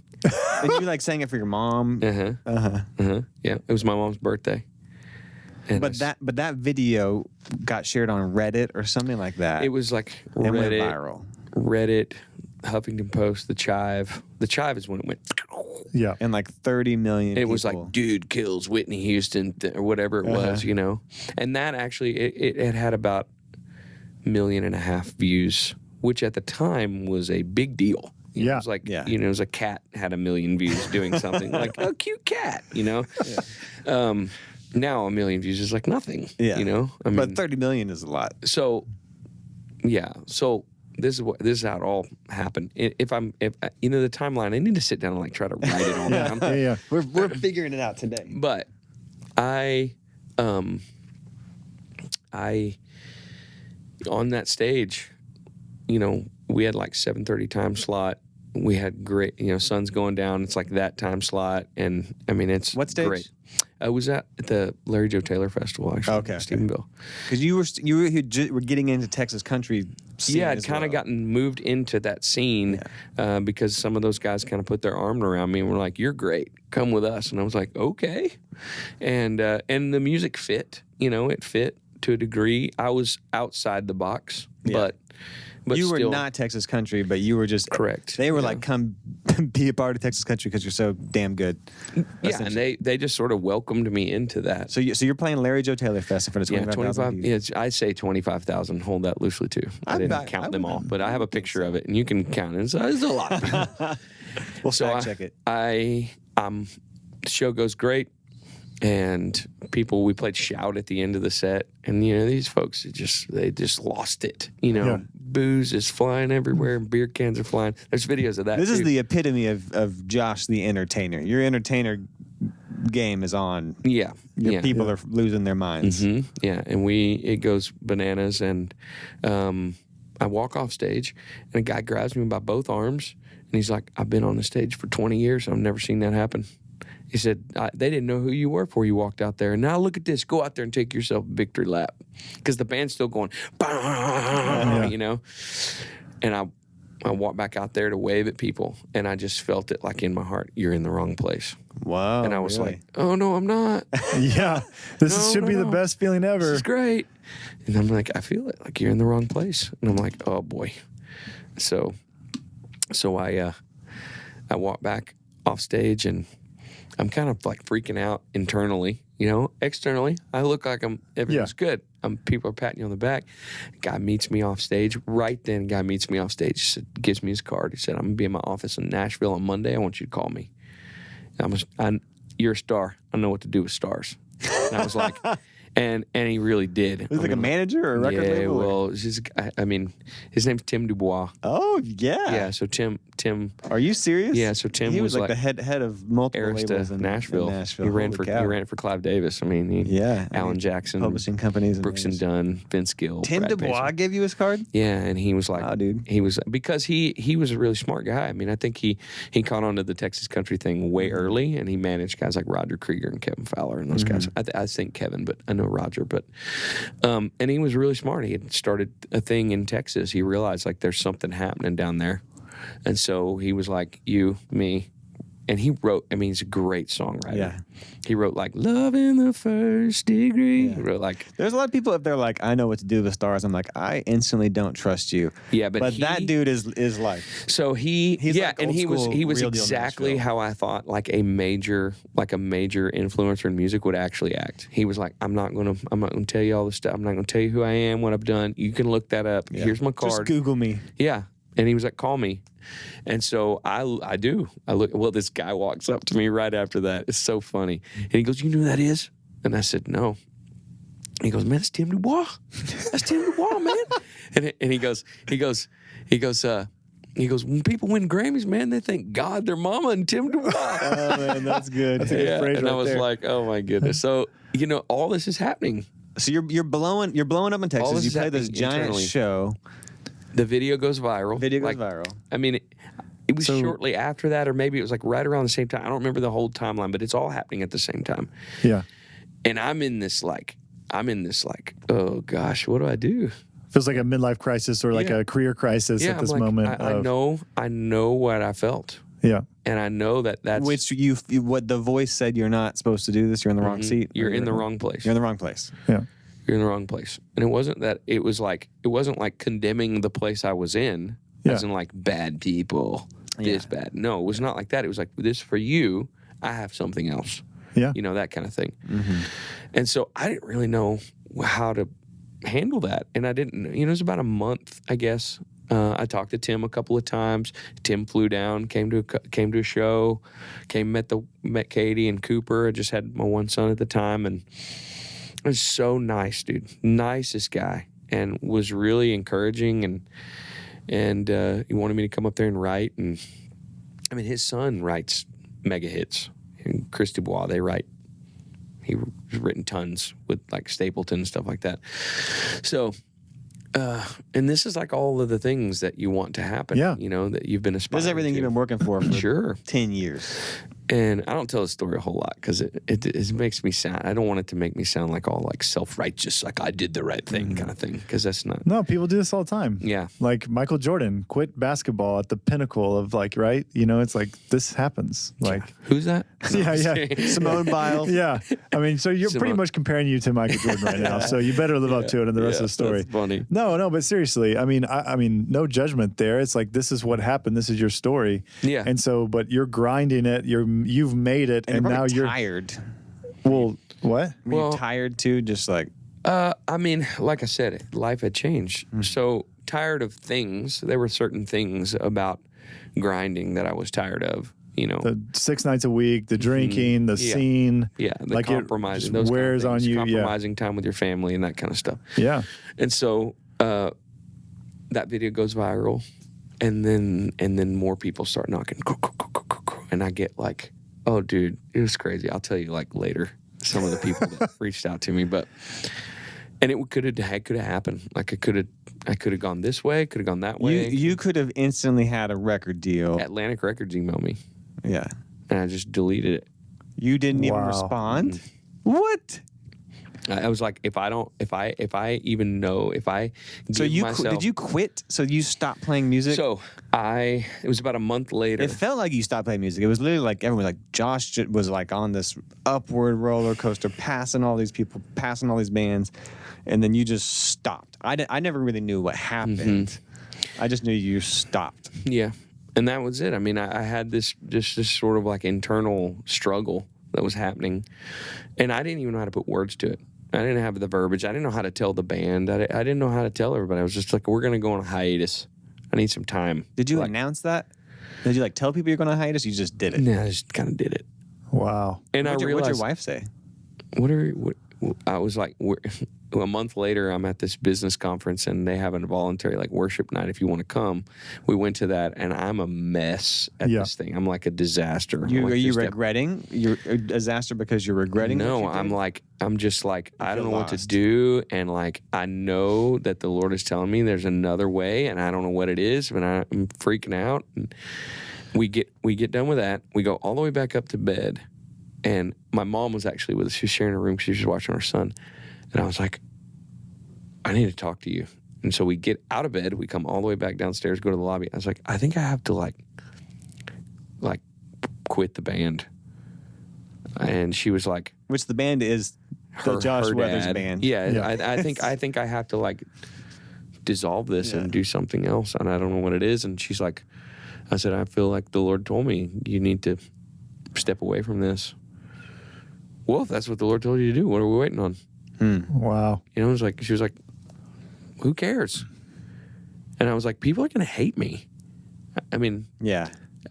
And you sang it for your mom. Yeah, it was my mom's birthday. And but that video got shared on Reddit or something like that. It was like Reddit, went viral. Reddit, Huffington Post, The Chive. The Chive is when it went. Yeah. And 30 million people. It was like, dude kills Whitney Houston, or whatever it was, And that actually, it had about 1.5 million views, which at the time was a big deal. It was like, it was a cat had 1 million views doing something. Like, oh, cute cat, Yeah. Now 1 million views is like nothing, but 30 million is a lot. So, yeah. So this is how it all happened. If the timeline, I need to sit down and try to write it all down. Yeah. We're figuring it out today. But I on that stage, we had 7:30 time slot. We had great, sun's going down. It's that time slot, and it's what stage? Great. I was at the Larry Joe Taylor Festival, actually, in Stephenville. Because you were getting into Texas country scene. Yeah, I'd kind of gotten moved into that scene because some of those guys kind of put their arm around me and were like, "You're great, come with us." And I was like, "Okay," and the music fit. It fit to a degree. I was outside the box, but you still, were not Texas country, but you were just correct. They were come be a part of Texas country because you're so damn good. Yeah, and they just sort of welcomed me into that. So you're playing Larry Joe Taylor Fest in front of 25,000 people. Yeah, I say 25,000. Hold that loosely too. I didn't count them all, but I have a picture of it, and you can count it. It's a lot of people. We'll fact check it. The show goes great. And we played Shout at the end of the set, and these folks they just lost it. Booze is flying everywhere, and beer cans are flying. There's videos of that. This is the epitome of Josh the entertainer. Your entertainer game is on. Yeah, people are losing their minds. Mm-hmm. Yeah, and it goes bananas, and I walk off stage, and a guy grabs me by both arms, and he's like, "I've been on the stage for 20 years. I've never seen that happen." He said, they didn't know who you were before you walked out there. And now look at this. Go out there and take yourself a victory lap. Because the band's still going, And I walked back out there to wave at people. And I just felt it in my heart. You're in the wrong place. Wow. And I was like, oh, no, I'm not. Yeah. This should be the best feeling ever. This is great. And I'm like, I feel it. You're in the wrong place. And I'm like, oh, boy. So I walked back off stage, and I'm kind of freaking out internally, Externally, I look like everything's good. People are patting you on the back. Guy meets me off stage. Right then, guy meets me off stage. He said, gives me his card. He said, I'm going to be in my office in Nashville on Monday. I want you to call me. You're a star. I know what to do with stars. And I was like, And he really did. Was he like a manager or a record label? Yeah, well, it's just, I mean, his name's Tim Dubois. Oh, yeah. Yeah, so Tim. Are you serious? Yeah, so Tim he was like the head of multiple labels in Nashville. Nashville. He ran for Clive Davis. I mean, Alan Jackson, publishing companies, Brooks and Dunn, Vince Gill. Tim Brad Dubois Paisley. gave you his card? Yeah, and he was like, wow, dude. He was, because he was a really smart guy. I mean, I think he caught on to the Texas country thing way early, and he managed guys like Roger Krieger and Kevin Fowler and those guys. I think Kevin, but I know Roger. But and he was really smart. He had started a thing in Texas. He realized like there's something happening down there. And so he was like, you, me, and he wrote, I mean, he's a great songwriter. Yeah. He wrote like, Love in the First Degree. Yeah. He wrote like... There's a lot of people, if they're like, I know what to do with stars, I'm like, I instantly don't trust you. Yeah, but that dude is like... So he's like and he was exactly how I thought like a major influencer in music would actually act. He was like, I'm not gonna tell you all this stuff. I'm not gonna tell you who I am, what I've done. You can look that up. Yeah. Here's my card. Just Google me. Yeah. And he was like, call me. And so I do. I look, well, this guy walks up to me right after that. It's so funny. And he goes, you know who that is? And I said, no. And he goes, man, it's Tim Dubois. That's Tim Dubois, man. And he goes, when people win Grammys, man, they thank God, their mama and Tim Dubois. Oh, man, that's good. That's a good phrase and right I was there. Like, oh, my goodness. So, all this is happening. So you're blowing up in Texas. You play this giant show. The video goes viral. Viral. I mean, it was shortly after that, or maybe it was like right around the same time. I don't remember the whole timeline, but it's all happening at the same time. Yeah. And I'm in this like, oh gosh, what do I do? Feels like a midlife crisis or like a career crisis at this moment. I know what I felt. Yeah. And I know that's... Which what the voice said, you're not supposed to do this, you're in the wrong seat. You're in the wrong place. You're in the wrong place. Yeah. You're in the wrong place. And it wasn't like condemning the place I was in, as in like bad people, this bad. No, it was not like that. It was like, this for you, I have something else. Yeah. That kind of thing. Mm-hmm. And so I didn't really know how to handle that. And I didn't, it was about a month, I guess. I talked to Tim a couple of times. Tim flew down, came to a show, met Kady and Cooper. I just had my one son at the time, and it was so nice, dude. Nicest guy, and was really encouraging, and he wanted me to come up there and write. And I mean, his son writes mega hits. And Chris Dubois, he's written tons with like Stapleton and stuff like that. So, and this is like all of the things that you want to happen. Yeah. That you've been aspiring to. This is everything you've been working for sure 10 years. And I don't tell the story a whole lot because it makes me sound, I don't want it to make me sound like all like self-righteous, like I did the right thing kind of thing, because that's not. No, people do this all the time. Yeah. Like Michael Jordan quit basketball at the pinnacle of like, right? It's like this happens. Like, who's that? No, yeah. Simone Biles. Yeah. I mean, so you're pretty much comparing you to Michael Jordan right now. So you better live up to it in the rest of the story. That's funny. No, but seriously, I mean, no judgment there. It's like, this is what happened. This is your story. Yeah. And so, but you're grinding it. You've made it. And now you're tired. Well, what? Were you tired too? Just like. I mean, like I said, life had changed. Mm-hmm. So tired of things. There were certain things about grinding that I was tired of. The 6 nights a week, the drinking, the scene. Yeah, the like compromising. Those wears kind of things, on you. Compromising time with your family and that kind of stuff. Yeah. And so that video goes viral, and then more people start knocking, and I get like, oh, dude, it was crazy. I'll tell you like later some of the people that reached out to me, and it could have happened. Like I could have gone this way, could have gone that way. You could have instantly had a record deal. Atlantic Records emailed me. Yeah. And I just deleted it. You didn't even respond? Mm-hmm. What? I was like, if I even know, if I so did you quit? So you stopped playing music? So it was about a month later. It felt like you stopped playing music. It was literally like everyone was like, Josh was like on this upward roller coaster, passing all these people, passing all these bands, and then you just stopped. I never really knew what happened. Mm-hmm. I just knew you stopped. Yeah, and that was it. I mean, I had this sort of like internal struggle that was happening, and I didn't even know how to put words to it. I didn't have the verbiage. I didn't know how to tell the band. I didn't know how to tell everybody. I was just like, we're going to go on a hiatus. I need some time. Did you announce that? Did you like tell people you're going on a hiatus? You just did it? No, I just kind of did it. Wow. And I realized. What'd your wife say? What I was like, a month later, I'm at this business conference and they have a voluntary like worship night. If you want to come, we went to that, and I'm a mess at this thing. I'm like a disaster. Are you regretting? You're a disaster because you're regretting? No, I'm just like, I don't know what to do, and like I know that the Lord is telling me there's another way, and I don't know what it is, but I'm freaking out. And we get done with that. We go all the way back up to bed, and my mom was actually with us. She was sharing a room. She was just watching our son. And I was like, I need to talk to you. And so we get out of bed. We come all the way back downstairs, go to the lobby. I was like, I think I have to like quit the band. And she was like, which the band is the Josh Weathers band. Yeah. I think I have to like dissolve this and do something else. And I don't know what it is. And she's like, I said, I feel like the Lord told me you need to step away from this. Well, if that's what the Lord told you to do, what are we waiting on? Wow. You know, it was like, she was like, who cares? And I was like, people are going to hate me. I mean,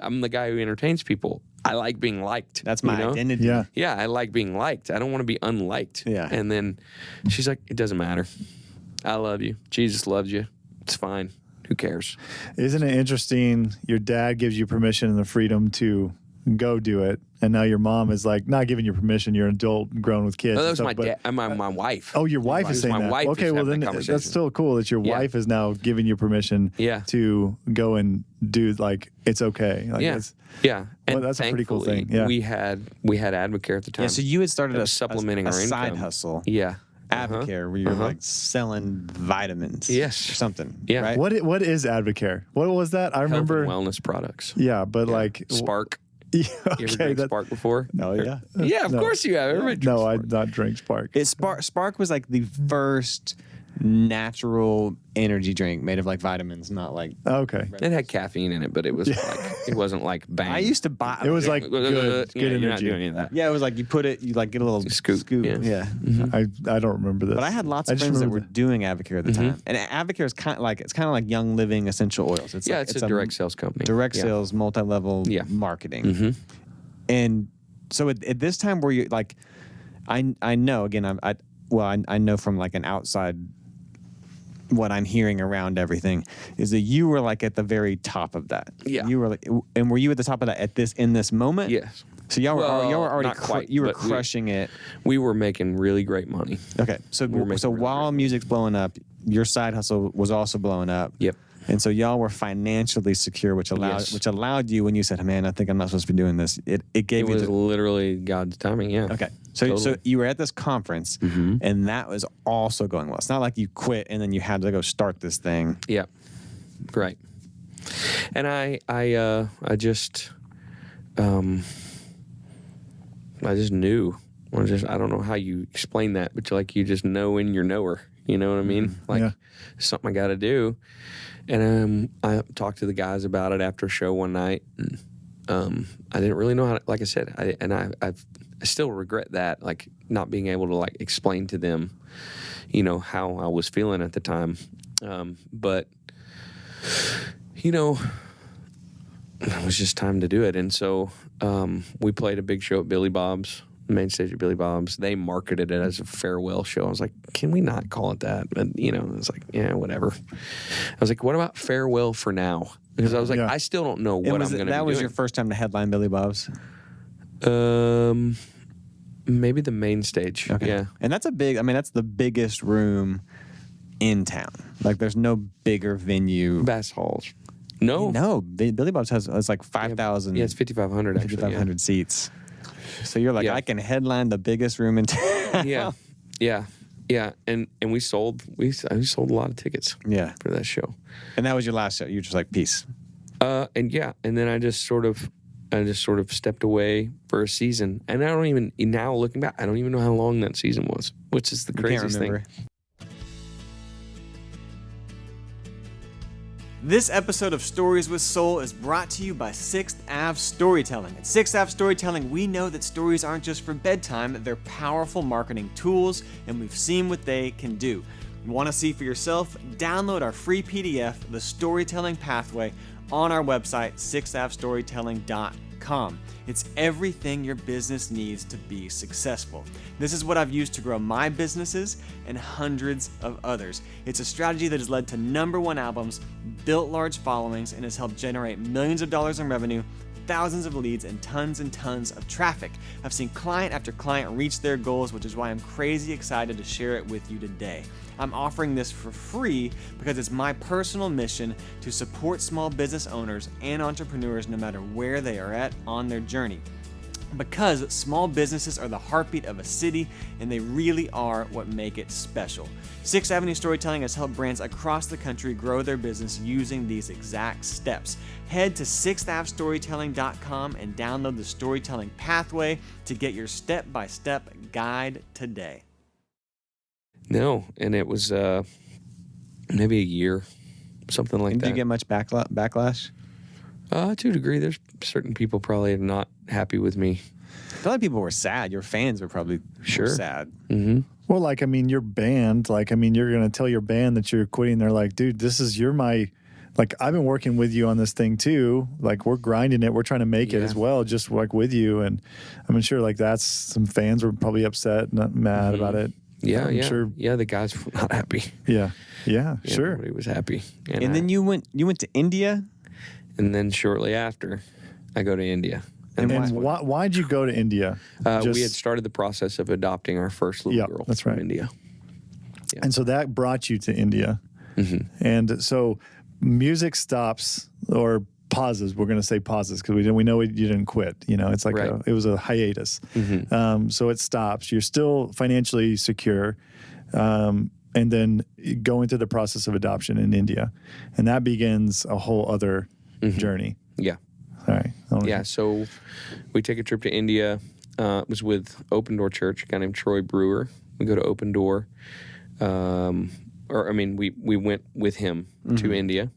I'm the guy who entertains people. I like being liked. That's my identity. Yeah, I like being liked. I don't want to be unliked. Yeah. And then she's like, it doesn't matter. I love you. Jesus loves you. It's fine. Who cares? Isn't it interesting? Your dad gives you permission and the freedom to go do it, and now your mom is like not giving you permission. You're an adult, grown with kids. No, that was my dad. My wife. Oh, your wife is saying that. Okay, well then that's still cool that your wife is now giving you permission to go and do, like, it's okay. Like, And that's a pretty cool thing. Yeah, we had Advocare at the time. Yeah, so you had started supplementing a our side income. hustle. Yeah. Advocare, where you're like selling vitamins, or something. Yeah. Right? What is Advocare? What was that? I remember Health and wellness products. Yeah, but like Spark. Yeah, you ever drank Spark before? Oh yeah. Yeah, of course you have. Everybody drinks No, I Spark. not drink Spark. Spark was like the first natural energy drink made of like vitamins, not like It had caffeine in it, but it was like it wasn't like bang. I used to buy. It was like good energy. You're not doing any of that. Yeah, it was like you put it, you like get a little scoop. Yeah. I don't remember this. But I had lots of friends that were doing Advocare at the time, and Advocare is kind of like Young Living essential oils. It's it's a direct sales company. Direct sales, multi-level marketing, and so at this time where you like, I know again I know from like an outside. What I'm hearing around everything is that you were like at the very top of that. Yeah. You were like, and were you at the top of that in this moment? Yes. So y'all were already not quite, you were but crushing it. We were making really great money. Okay. So while music's blowing up, your side hustle was also blowing up. Yep. And so y'all were financially secure, which allowed you, when you said, "Man, I think I'm not supposed to be doing this," it gave you literally God's timing. Yeah. Okay. So you were at this conference, and that was also going well. It's not like you quit and then you had to go start this thing. Yeah. Right. And I just knew. I don't know how you explain that, but you just know in your knower. You know what I mean? Something I got to do. And I talked to the guys about it after a show one night. And, I didn't really know how to, like I said, I still regret that, like not being able to like explain to them, how I was feeling at the time. But it was just time to do it. And so we played a big show at Billy Bob's. Main stage at Billy Bob's. They marketed it as a farewell show. I was like, can we not call it that? And it was like, yeah, whatever. I was like, what about farewell for now? Because I was like, I still don't know what I'm going to do. That was your first time to headline Billy Bob's? Maybe the main stage. Okay. Yeah. And that's that's the biggest room in town. Like there's no bigger venue. Bass Halls. No. Billy Bob's has like 5,000. Yeah, it's 5,500 actually. 5,500 seats. So you're like, I can headline the biggest room in town. Yeah. And we sold a lot of tickets. Yeah. For that show. And that was your last show. You were just like, peace. And then I just sort of stepped away for a season. And now looking back, I don't even know how long that season was, which is the craziest thing. This episode of Stories with Soul is brought to you by 6th Ave Storytelling. At 6th Ave Storytelling, we know that stories aren't just for bedtime, they're powerful marketing tools, and we've seen what they can do. Want to see for yourself? Download our free PDF, The Storytelling Pathway, on our website, 6avstorytelling.com. storytelling.com. It's everything your business needs to be successful. This is what I've used to grow my businesses and hundreds of others. It's a strategy that has led to #1 albums, built large followings, and has helped generate millions of dollars in revenue, thousands of leads, and tons of traffic. I've seen client after client reach their goals, which is why I'm crazy excited to share it with you today. I'm offering this for free because it's my personal mission to support small business owners and entrepreneurs no matter where they are at on their journey. Because small businesses are the heartbeat of a city, and they really are what make it special. 6th Avenue Storytelling has helped brands across the country grow their business using these exact steps. Head to 6thAveStorytelling.com and download the Storytelling Pathway to get your step-by-step guide today. No, and it was maybe a year, something like that. Did you get much backlash? To a degree. There's certain people probably not happy with me. A lot of people were sad. Your fans were probably sad. Mm-hmm. Well, like, I mean, your band, like, I mean, you're going to tell your band that you're quitting. They're like, dude, you're my, like, I've been working with you on this thing too. Like, we're grinding it. We're trying to make it as well, just like with you. And I'm sure like that's some fans were probably upset, not mad about it. Yeah, I'm yeah. sure. Yeah, the guys were not happy. Yeah, sure. Nobody was happy. And then you went to India? And then shortly after, I go to India. And why'd you go to India? We had started the process of adopting our first little girl from India. Yeah. And so that brought you to India. Mm-hmm. And so music stops or pauses. We're going to say pauses because we know you didn't quit. You know, it's like it was a hiatus. Mm-hmm. So it stops. You're still financially secure. And then go into the process of adoption in India. And that begins a whole other journey. Yeah. All right. Yeah, so we take a trip to India. It was with Open Door Church, a guy named Troy Brewer. We go to Open Door. We went with him to India.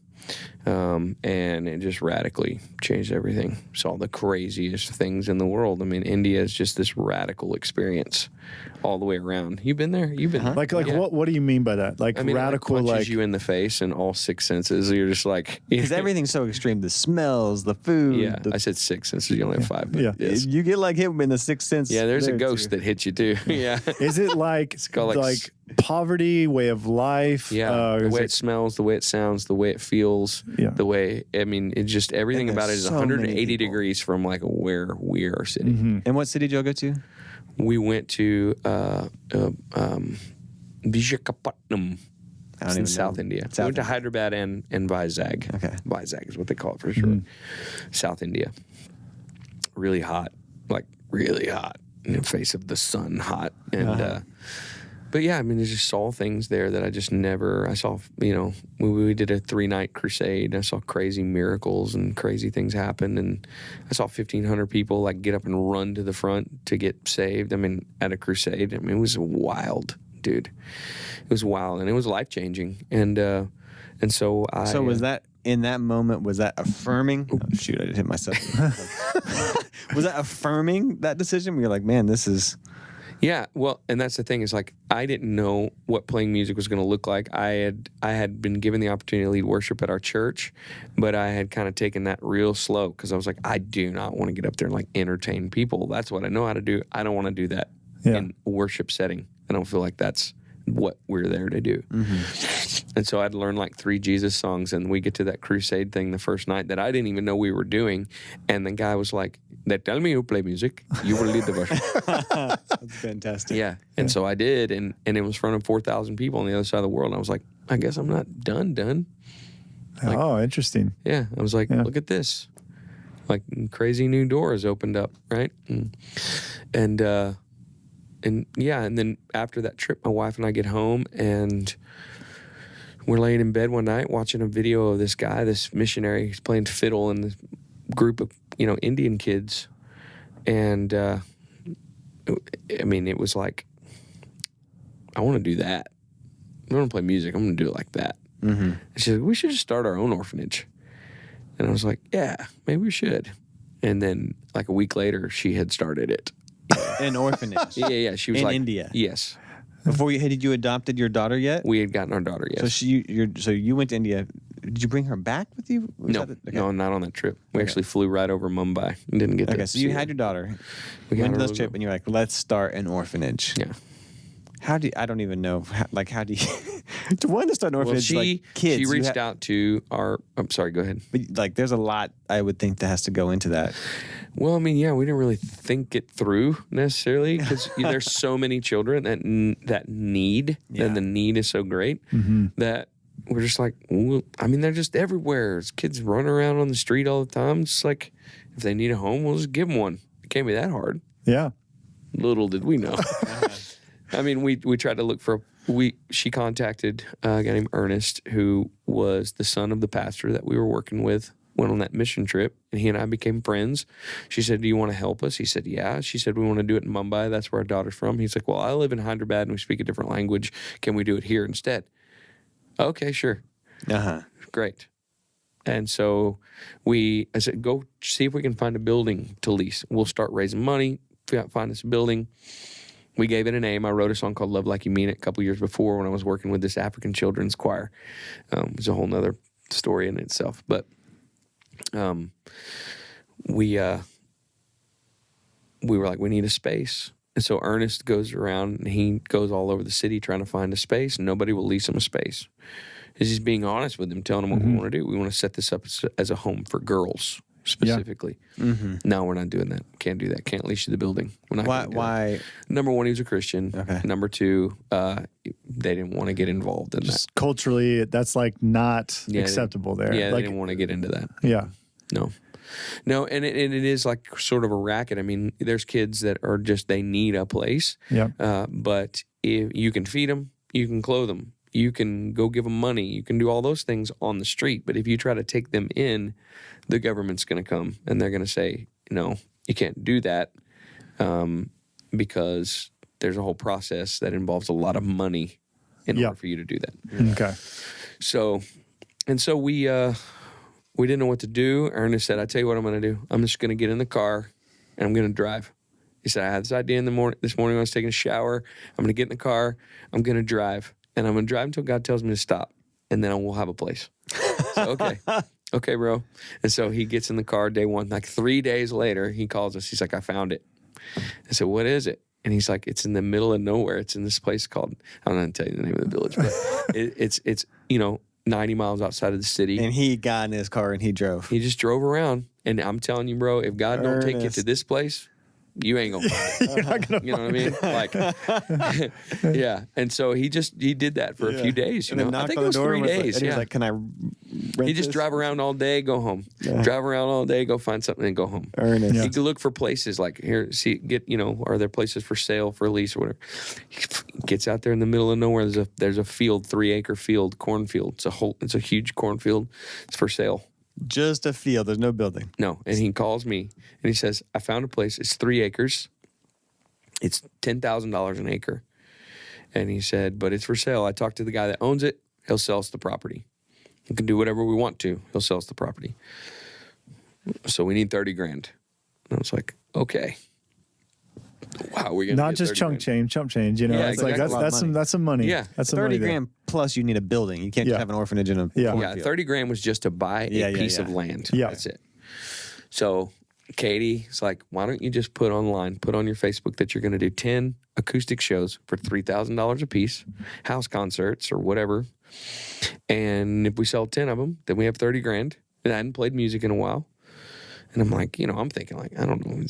And it just radically changed everything. Saw the craziest things in the world. I mean, India is just this radical experience all the way around. You've been there? You've been like what do you mean by that? Like, I mean, radical, it punches you in the face and all 6 senses. You're just like, because everything's so extreme. The smells, the food. Yeah, I said 6 senses. You only have 5. But yes. You get like hit in the 6th sense. Yeah, there's a ghost that hits you too. Yeah. Is it like it's like poverty, way of life? Yeah, the way it smells, the way it sounds, the way it feels, the way, I mean, it just, everything about it is 180 degrees from like where we are sitting. Mm-hmm. And what city did y'all go to? We went to Visakhapatnam. It's in South India. We went to Hyderabad and Vizag. Okay. Vizag is what they call it for sure. South India. Really hot. Like, really hot. In the face of the sun, hot. And, but yeah, I mean, I just saw things there that I just never, I saw, you know, we did a 3-night crusade. I saw crazy miracles and crazy things happen. And I saw 1,500 people like get up and run to the front to get saved. I mean, at a crusade. I mean, it was wild, dude. It was wild and it was life-changing. And so I... So was that, in that moment, was that affirming? Oh, shoot, I just hit myself. Was that affirming that decision? Where you're like, man, this is... Yeah, well, and that's the thing is like I didn't know what playing music was going to look like. I had been given the opportunity to lead worship at our church, but I had kind of taken that real slow because I was like, I do not want to get up there and like entertain people. That's what I know how to do. I don't want to do that in a worship setting. I don't feel like that's what we're there to do. Mm-hmm. And so I'd learn like 3 Jesus songs, and we get to that crusade thing the first night that I didn't even know we were doing. And the guy was like, "They tell me you play music, you will lead the worship." That's fantastic. Yeah. And so I did, and it was in front of 4,000 people on the other side of the world. And I was like, I guess I'm not done. Like, oh, interesting. Yeah. I was like, look at this. Like crazy new doors opened up, right? And then after that trip, my wife and I get home, and we're laying in bed one night watching a video of this guy, this missionary. He's playing fiddle in this group of, you know, Indian kids. And, I mean, it was like, I want to do that. I want to play music. I'm going to do it like that. Mm-hmm. And she's like, we should just start our own orphanage. And I was like, yeah, maybe we should. And then like a week later, she had started it. An orphanage. Yeah. She was in like, India. Yes. Before had you adopted your daughter yet? We had gotten our daughter, yes. So you went to India. Did you bring her back with you? No, not on that trip. We actually flew right over Mumbai and didn't get to. Okay, so you had your daughter. We went to this trip, and you're like, let's start an orphanage. Yeah. How do you, I don't even know. How do you to start an orphanage? Well, like kids. She reached out to our. I'm sorry. Go ahead. But like, there's a lot I would think that has to go into that. Well, I mean, yeah, we didn't really think it through necessarily because there's so many children that need, and the need is so great that we're just like, well, I mean, they're just everywhere. There's kids running around on the street all the time. It's like, if they need a home, we'll just give them one. It can't be that hard. Yeah. Little did we know. I mean, we tried to look for. She contacted a guy named Ernest, who was the son of the pastor that we were working with. Went on that mission trip, and he and I became friends. She said, do you want to help us? He said, yeah. She said, we want to do it in Mumbai. That's where our daughter's from. He's like, well, I live in Hyderabad, and we speak a different language. Can we do it here instead? Okay, sure. Great. And so I said, go see if we can find a building to lease. We'll start raising money, find us a building. We gave it a name. I wrote a song called Love Like You Mean It a couple years before when I was working with this African children's choir. It was a whole nother story in itself. But we were like, we need a space. And so Ernest goes around and he goes all over the city trying to find a space, and nobody will lease him a space. He's being honest with them, telling them what we want to do. We want to set this up as a home for girls specifically. No, we're not doing that. Can't do that. Can't lease you the building. We're not. Why? Number one, he was a Christian. Okay. Number two, they didn't want to get involved in that. Culturally, that's like not acceptable there. Yeah, like, they didn't want to get into that. Yeah. No, and it is like sort of a racket. I mean, there's kids that are just, they need a place. Yeah. But if you can feed them, you can clothe them, you can go give them money, you can do all those things on the street. But if you try to take them in, the government's going to come and they're going to say, no, you can't do that because there's a whole process that involves a lot of money in order for you to do that. Okay. So we didn't know what to do. Ernest said, I tell you what I'm going to do. I'm just going to get in the car and I'm going to drive. He said, I had this idea this morning when I was taking a shower. I'm going to get in the car. I'm going to drive. And I'm going to drive until God tells me to stop. And then we'll have a place. So, okay. Okay, bro. And so he gets in the car day one. Like 3 days later, he calls us. He's like, I found it. I said, what is it? And he's like, it's in the middle of nowhere. It's in this place called, I don't know how to tell you the name of the village, but it's 90 miles outside of the city. And he got in his car and he drove. He just drove around. And I'm telling you, bro, if God don't take you to this place, you ain't gonna find it. You're not gonna you know what I mean? Like, yeah. And so he did that for a few days. You know, I think it was 3 days. He was like, "Can I?" He just drive around all day, go home. Yeah. Drive around all day, go find something, and go home. Ernest. He could look for places like here. Are there places for sale, for lease, or whatever? He gets out there in the middle of nowhere. There's a field, 3-acre field, cornfield. It's a huge cornfield. It's for sale. Just a field. There's no building. No. And he calls me and he says, I found a place. It's 3 acres. It's $10,000 an acre. And he said, but it's for sale. I talked to the guy that owns it. He'll sell us the property. We can do whatever we want to. He'll sell us the property. So we need 30 grand. And I was like, okay. Wow, we're gonna not just chump change, you know. Yeah, it's exactly. like that's some money. Yeah, that's some 30 money grand plus you need a building. You can't just have an orphanage in a cornfield. 30 grand was just to buy a piece of land. Yeah, that's it. So Kady is like, why don't you just put on your Facebook that you're going to do 10 acoustic shows for $3,000 a piece, house concerts or whatever, and if we sell 10 of them, then we have 30 grand. And I hadn't played music in a while. And I'm like, I'm thinking like, I don't know,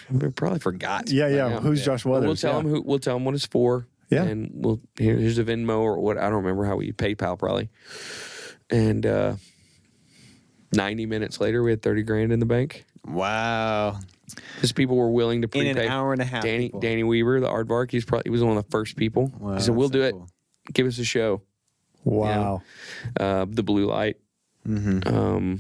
we probably forgot. Yeah. Who's Josh Weathers? We'll tell him what it's for. Yeah. And here's a Venmo or what, I don't remember how we PayPal probably. And 90 minutes later, we had 30 grand in the bank. Wow. Because people were willing to prepay. In an hour and a half. Danny Weaver, the aardvark, he was one of the first people. Wow, he said, we'll do it. Cool. Give us a show. Wow. The Blue Light. Mm-hmm.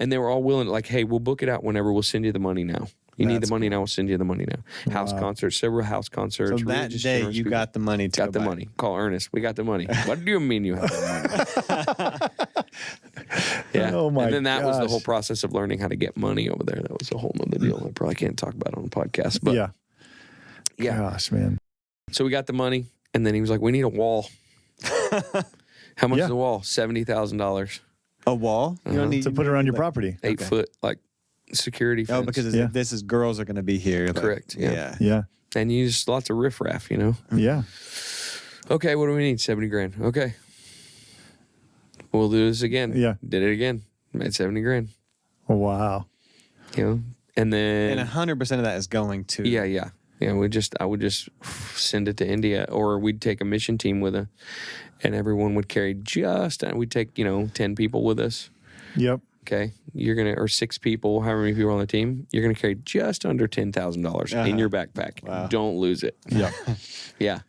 And they were all willing, like, hey, we'll book it out whenever. We'll send you the money now. You need the money now. We'll send you the money now. House concerts, several house concerts. So that day you got the money to got the money. Call Ernest. We got the money. What do you mean you have the money? Yeah. Oh my And then that was the whole process of learning how to get money over there. That was a whole nother deal. I probably can't talk about it on a podcast. But yeah. Gosh, man. So we got the money, and then he was like, we need a wall. How much Yeah. is the wall? $70,000. A wall? You don't need to put it around your property. 8 foot, like, security fence. Oh, because this is girls are going to be here. Like, Correct, yeah. Yeah. And you use lots of riffraff, you know? Yeah. Okay, what do we need? 70 grand. Okay. We'll do this again. Yeah. Did it again. Made 70 grand. Wow. You know? And then... And 100% of that is going to... Yeah. Yeah, I would just send it to India, or we'd take a mission team with us, and everyone would carry we'd take, 10 people with us. Yep. Okay. Or 6 people, however many people are on the team, you're going to carry just under $10,000 in your backpack. Wow. Don't lose it. Yeah. Yeah.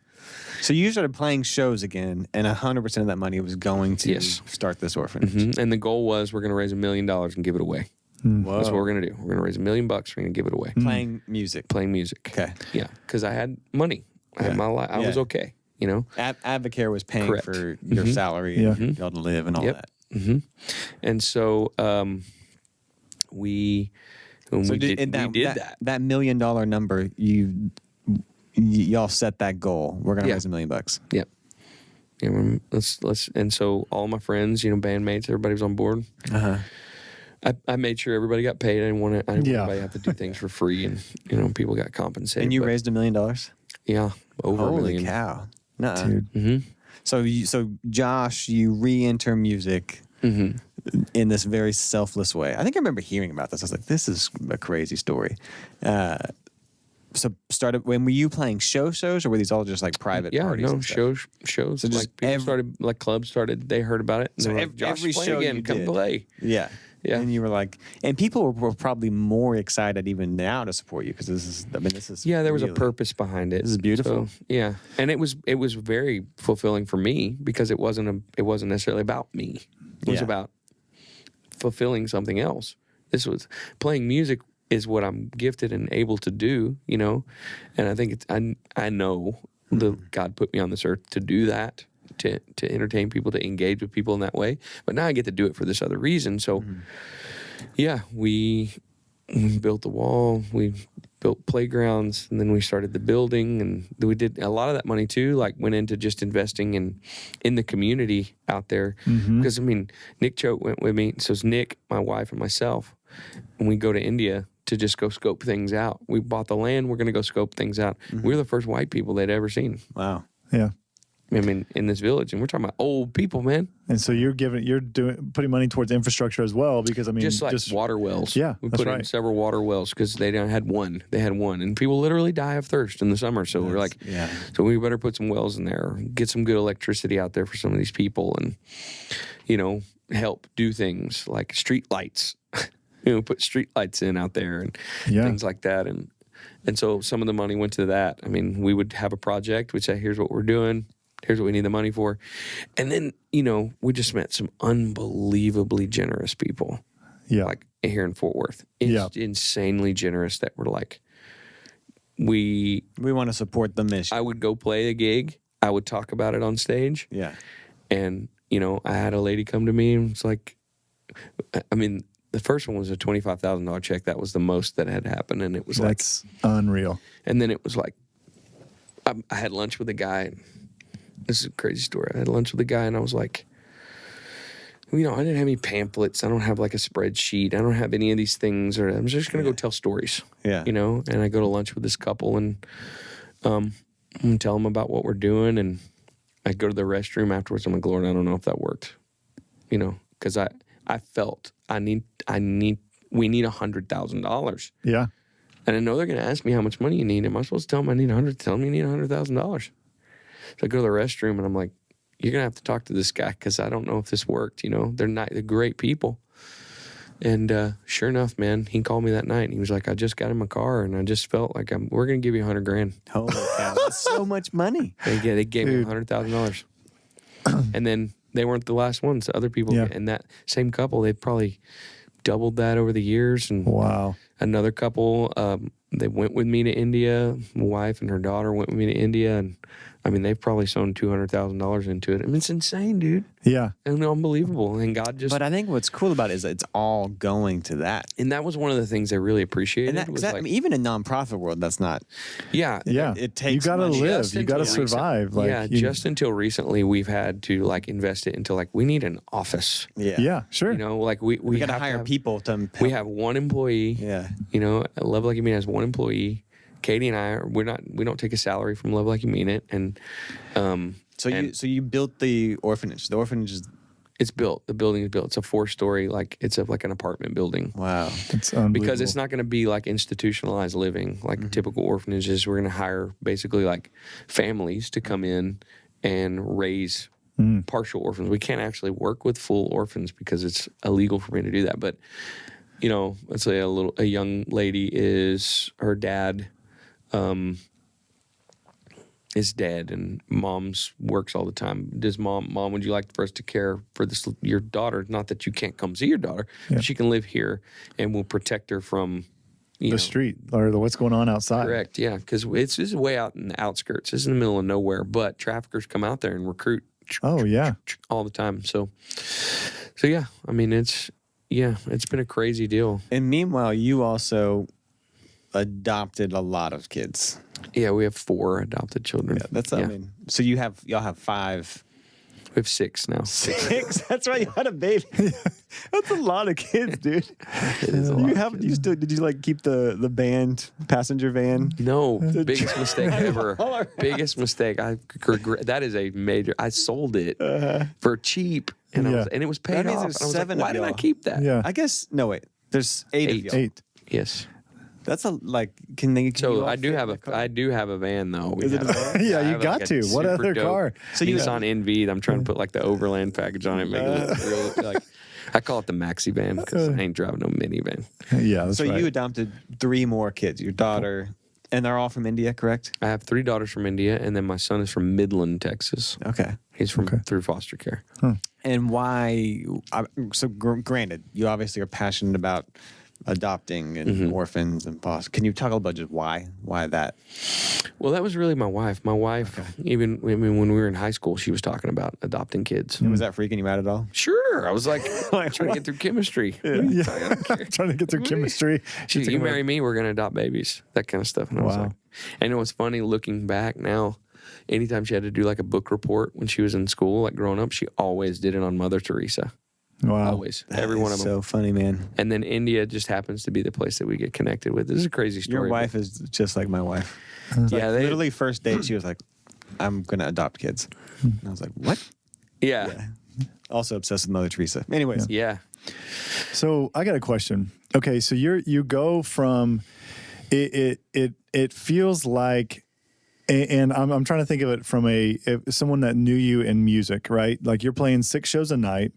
So you started playing shows again, and 100% of that money was going to start this orphanage. Mm-hmm. And the goal was we're going to raise $1 million and give it away. Whoa. That's what we're going to do. We're going to raise $1 million. We're going to give it away. Playing music. Playing music. Okay. Yeah. Because I had money. I had my life. I was okay. Advocare was paying Correct. for your salary and y'all to live and all that. Mm-hmm. And so we did that. That $1 million number, y'all set that goal. We're gonna raise $1 million. Yep. Yeah, let's and so all my friends, bandmates, everybody was on board. I made sure everybody got paid. I didn't want anybody to have to do things for free, and people got compensated. And you raised $1 million? Yeah, over $1 million. Holy cow! Nuh-uh. Dude. Mm-hmm. So Josh, you re-enter music in this very selfless way. I think I remember hearing about this. I was like, this is a crazy story. So when were you playing shows, or were these all just like private parties? No, shows. So just like people started, like clubs started. They heard about it. And So they were like, Josh, every play show again, you come did. play. Yeah. Yeah. And you were like, and people were probably more excited even now to support you because this is. Yeah, there was a really- purpose behind it. This is beautiful. So, yeah, and it was very fulfilling for me because it wasn't necessarily about me. It was about fulfilling something else. This was playing music is what I'm gifted and able to do, and I think I know that God put me on this earth to do that. To entertain people, to engage with people in that way. But now I get to do it for this other reason. So, we built the wall, we built playgrounds, and then we started the building. And we did a lot of that money, too, like went into just investing in the community out there. Because, Nick Choate went with me. So it's Nick, my wife, and myself. And we go to India to just go scope things out. We bought the land. We're going to go scope things out. We're the first white people they'd ever seen. Wow. Yeah. In this village, and we're talking about old people, man. And so you're putting money towards infrastructure as well, because just water wells. Yeah, we that's put in right. several water wells because they had one. They had one, and people literally die of thirst in the summer. So we're like, so we better put some wells in there, get some good electricity out there for some of these people, and help do things like street lights. Put street lights in out there and things like that, and so some of the money went to that. We would have a project. We'd say, here's what we're doing. Here's what we need the money for. And then, we just met some unbelievably generous people. Yeah. Like here in Fort Worth. Insanely generous that were like, we want to support the mission. I would go play a gig. I would talk about it on stage. Yeah. And, I had a lady come to me and was like, the first one was a $25,000 check. That was the most that had happened. And it was That's unreal. And then it was like, I had lunch with a guy. This is a crazy story. I had lunch with a guy, and I was like, I didn't have any pamphlets. I don't have like a spreadsheet. I don't have any of these things. Or I'm just going to go tell stories. Yeah. And I go to lunch with this couple, and tell them about what we're doing. And I go to the restroom afterwards. I'm like, Lord, I don't know if that worked. Because I felt we need $100,000. Yeah. And I know they're going to ask me how much money you need. Am I supposed to tell them I need Tell them you need $100,000. So I go to the restroom, and I'm like, you're going to have to talk to this guy because I don't know if this worked. They're great people. And sure enough, man, he called me that night, and he was like, I just got in my car, and I just felt like we're going to give you $100,000. Holy cow. That's so much money. They gave me $100,000. And then they weren't the last ones. The other people, and that same couple, they probably doubled that over the years. And wow. Another couple, they went with me to India. My wife and her daughter went with me to India, and I mean, they've probably sewn $200,000 into it. I mean, it's insane, dude. Yeah. And unbelievable. And God just... But I think what's cool about it is it's all going to that. And that was one of the things I really appreciated. And I mean, even in nonprofit world, that's not... Yeah. Yeah. It takes You got to money. live. You got to survive. Like, just until recently, we've had to like invest it into like, we need an office. Yeah. Yeah, sure. You know, like we got to have hire people to help. We have one employee. Yeah. You know, Love Like You Mean has one employee. Kady and I we don't take a salary from Love Like You Mean It. And so you built the orphanage. The orphanage is... It's built. The building is built. It's a 4-story, like it's like an apartment building. Wow. It's unbelievable. Because it's not going to be like institutionalized living, like typical orphanages. We're going to hire basically like families to come in and raise partial orphans. We can't actually work with full orphans because it's illegal for me to do that. But, you know, let's say a young lady her dad is dead and mom's works all the time. Does mom, would you like for us to care for your daughter? Not that you can't come see your daughter, but she can live here and we'll protect her from the street or what's going on outside. Correct, yeah, because this is way out in the outskirts. It's in the middle of nowhere, but traffickers come out there and recruit. Oh, yeah. All the time. So yeah, I mean, it's been a crazy deal. And meanwhile, you also adopted a lot of kids. Yeah, we have 4 adopted children. Yeah, I mean, so y'all have 5. We have 6 now. 6? That's right. You had a baby. That's a lot of kids, dude. It is a lot. Did you like keep the passenger van? No, biggest mistake ever. Biggest mistake. I regret. That is a major. I sold it for cheap, and it was paid That means off. there's I was 7 like, of why did I y'all. keep that? Yeah. I guess no. Wait, there's 8 of y'all. 8. Yes. That's can you So all I do fit have in the car? I do have a van though. Is it a van? Yeah, I you have, got like, to. a What super other dope car? So you Nissan NV. I'm trying to put like the Overland package on it. Make it look real like. I call it the maxi van because I ain't driving no minivan. Yeah, that's So right. you adopted 3 more kids. Your daughter, and they're all from India, correct? I have 3 daughters from India, and then my son is from Midland, Texas. Okay. He's from through foster care. And why? So granted, you obviously are passionate about adopting and orphans and foster. Can you talk about just why that? Well, that was really my wife. My wife, even when we were in high school, she was talking about adopting kids. Was that freaking you out at all? Sure. I was like, trying to get through chemistry. Trying to get through chemistry. You marry me, we're going to adopt babies. That kind of stuff. And I was like, and it was funny looking back now. Anytime she had to do like a book report when she was in school, like growing up, she always did it on Mother Teresa. Wow. Always. Every one of them. So funny, man. And then India just happens to be the place that we get connected with. This is a crazy story. Your wife is just like my wife. Yeah, like, literally first date, she was like, I'm going to adopt kids. And I was like, what? Yeah. Also obsessed with Mother Teresa. Anyways. Yeah. So I got a question. Okay, so you go from it feels like, and I'm trying to think of it from someone that knew you in music, right? Like you're playing 6 shows a night,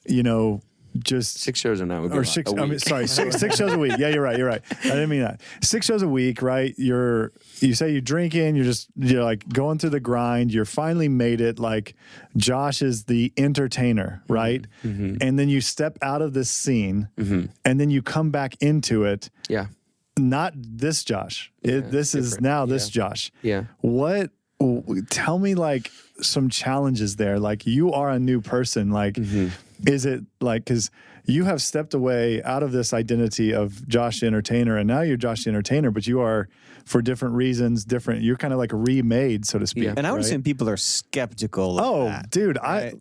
you know, just 6 shows a night would be or a 6. week. I mean, sorry, 6 shows a week. Yeah, you're right. I didn't mean that. 6 shows a week, right? You say you're drinking. You're like going through the grind. You're finally made it. Like Josh is the entertainer, right? Mm-hmm. And then you step out of this scene, and then you come back into it. Yeah. Not this Josh. This is now this Josh. Yeah. Tell me like some challenges there. Like you are a new person. Like, is it like, because you have stepped away out of this identity of Josh the Entertainer, and now you're Josh the Entertainer, but you are for different reasons, you're kind of like remade, so to speak. And I would right? assume people are skeptical of that. Dude, right?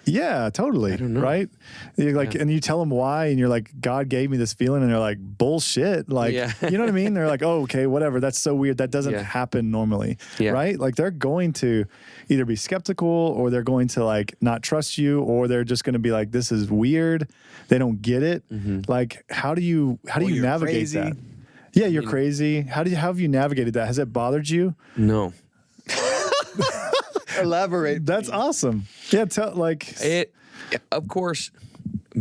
Yeah, totally. I don't know. Right? You're like, and you tell them why, and you're like, God gave me this feeling, and they're like, bullshit. Like, you know what I mean? They're like, oh, okay, whatever. That's so weird. That doesn't happen normally. Yeah. Right? Like, they're going to either be skeptical, or they're going to like not trust you, or they're just going to be like, this is weird. They don't get it. Like, how do you navigate crazy. that? Yeah, you're crazy. How have you navigated that? Has it bothered you? No. Elaborate. That's awesome. Yeah, of course,